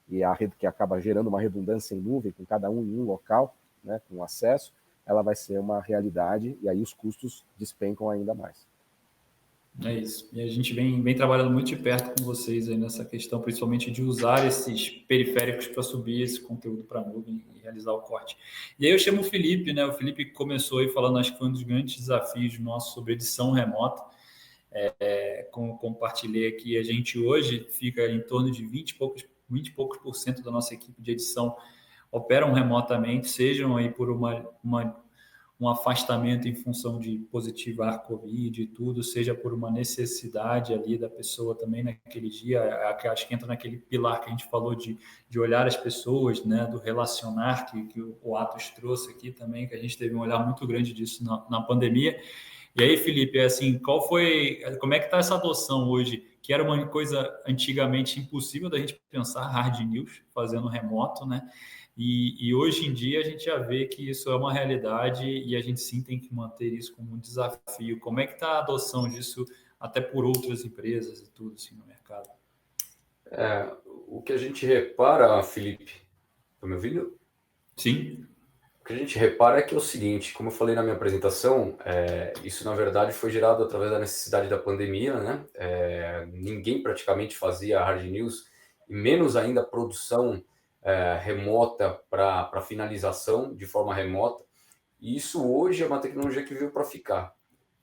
e a rede que acaba gerando uma redundância em nuvem, com cada um em um local, né, com acesso, ela vai ser uma realidade e aí os custos despencam ainda mais. É isso. E a gente vem trabalhando muito de perto com vocês aí nessa questão, principalmente de usar esses periféricos para subir esse conteúdo para a nuvem e realizar o corte. E aí eu chamo o Felipe, né? O Felipe começou aí falando, acho que foi um dos grandes desafios nossos sobre edição remota. Como compartilhei aqui, a gente hoje fica em torno de 20 e poucos por cento da nossa equipe de edição operam remotamente, sejam aí por um afastamento em função de positivar Covid e tudo, seja por uma necessidade ali da pessoa também naquele dia, acho que entra naquele pilar que a gente falou de olhar as pessoas, né, do relacionar que o Atos trouxe aqui também, que a gente teve um olhar muito grande disso na pandemia. E aí, Felipe, assim, como é que está essa adoção hoje, que era uma coisa antigamente impossível da gente pensar, hard news, fazendo remoto, né? E hoje em dia a gente já vê que isso é uma realidade e a gente sim tem que manter isso como um desafio. Como é que está a adoção disso até por outras empresas e tudo assim no mercado? o que a gente repara, Felipe, tá me ouvindo? Sim. O que a gente repara é que é o seguinte, como eu falei na minha apresentação, isso na verdade foi gerado através da necessidade da pandemia, né? Ninguém praticamente fazia hard news, e menos ainda produção remota para finalização de forma remota. E isso hoje é uma tecnologia que veio para ficar.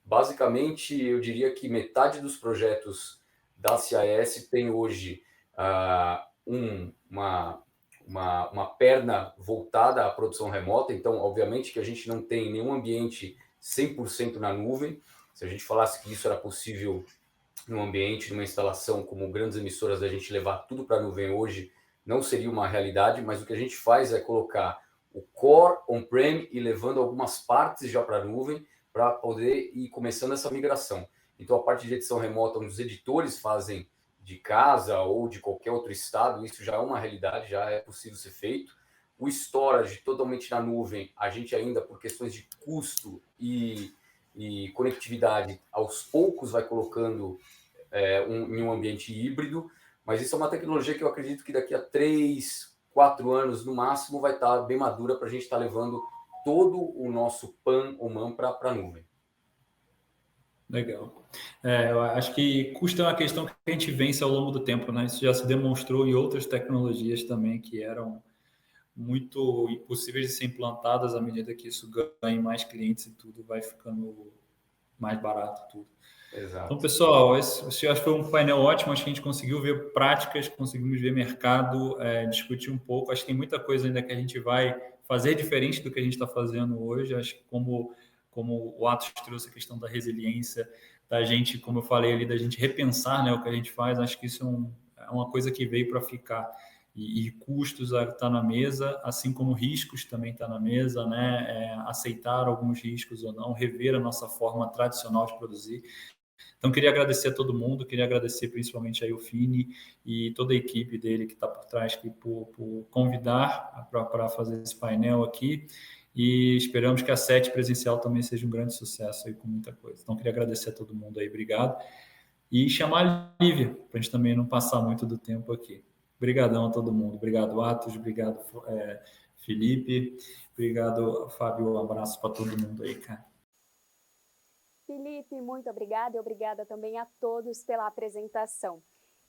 Basicamente, eu diria que metade dos projetos da CIS tem hoje uma perna voltada à produção remota. Então, obviamente que a gente não tem nenhum ambiente 100% na nuvem. Se a gente falasse que isso era possível num ambiente, numa instalação como grandes emissoras, da gente levar tudo para a nuvem hoje, não seria uma realidade, mas o que a gente faz é colocar o core on-prem e levando algumas partes já para a nuvem para poder ir começando essa migração. Então, a parte de edição remota, onde os editores fazem de casa ou de qualquer outro estado, isso já é uma realidade, já é possível ser feito. O storage totalmente na nuvem, a gente ainda, por questões de custo e conectividade, aos poucos vai colocando em um ambiente híbrido, mas isso é uma tecnologia que eu acredito que daqui a 3, 4 anos, no máximo, vai estar bem madura para a gente estar levando todo o nosso PAN ou MAN para a nuvem. Legal. Eu acho que custo é uma questão que a gente vence ao longo do tempo, né? Isso já se demonstrou em outras tecnologias também que eram muito impossíveis de ser implantadas à medida que isso ganha mais clientes e tudo vai ficando mais barato tudo. Exato. Então, pessoal, esse acho que foi um painel ótimo. Acho que a gente conseguiu ver práticas, conseguimos ver mercado, discutir um pouco. Acho que tem muita coisa ainda que a gente vai fazer diferente do que a gente está fazendo hoje. Acho que como o Atos trouxe a questão da resiliência, da gente, como eu falei ali, da gente repensar, né, o que a gente faz, acho que isso é uma coisa que veio para ficar. E custos está na mesa, assim como riscos também está na mesa, né? Aceitar alguns riscos ou não, rever a nossa forma tradicional de produzir. Então, queria agradecer a todo mundo, queria agradecer principalmente aí o Fini e toda a equipe dele que está por trás aqui por convidar para fazer esse painel aqui. E esperamos que a SET presencial também seja um grande sucesso aí com muita coisa. Então, queria agradecer a todo mundo aí, obrigado. E chamar a Lívia, para a gente também não passar muito do tempo aqui. Obrigadão a todo mundo. Obrigado, Atos. Obrigado, Felipe. Obrigado, Fábio. Um abraço para todo mundo aí, cara. Felipe, muito obrigada e obrigada também a todos pela apresentação.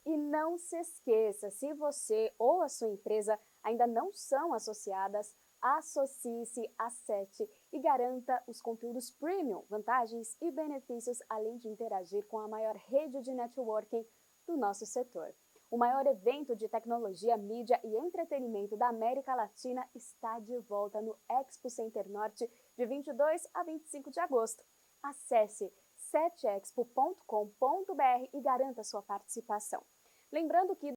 E não se esqueça, se você ou a sua empresa ainda não são associadas, associe-se à SET e garanta os conteúdos premium, vantagens e benefícios, além de interagir com a maior rede de networking do nosso setor. O maior evento de tecnologia, mídia e entretenimento da América Latina está de volta no Expo Center Norte de 22 a 25 de agosto. Acesse setexpo.com.br e garanta sua participação. Lembrando que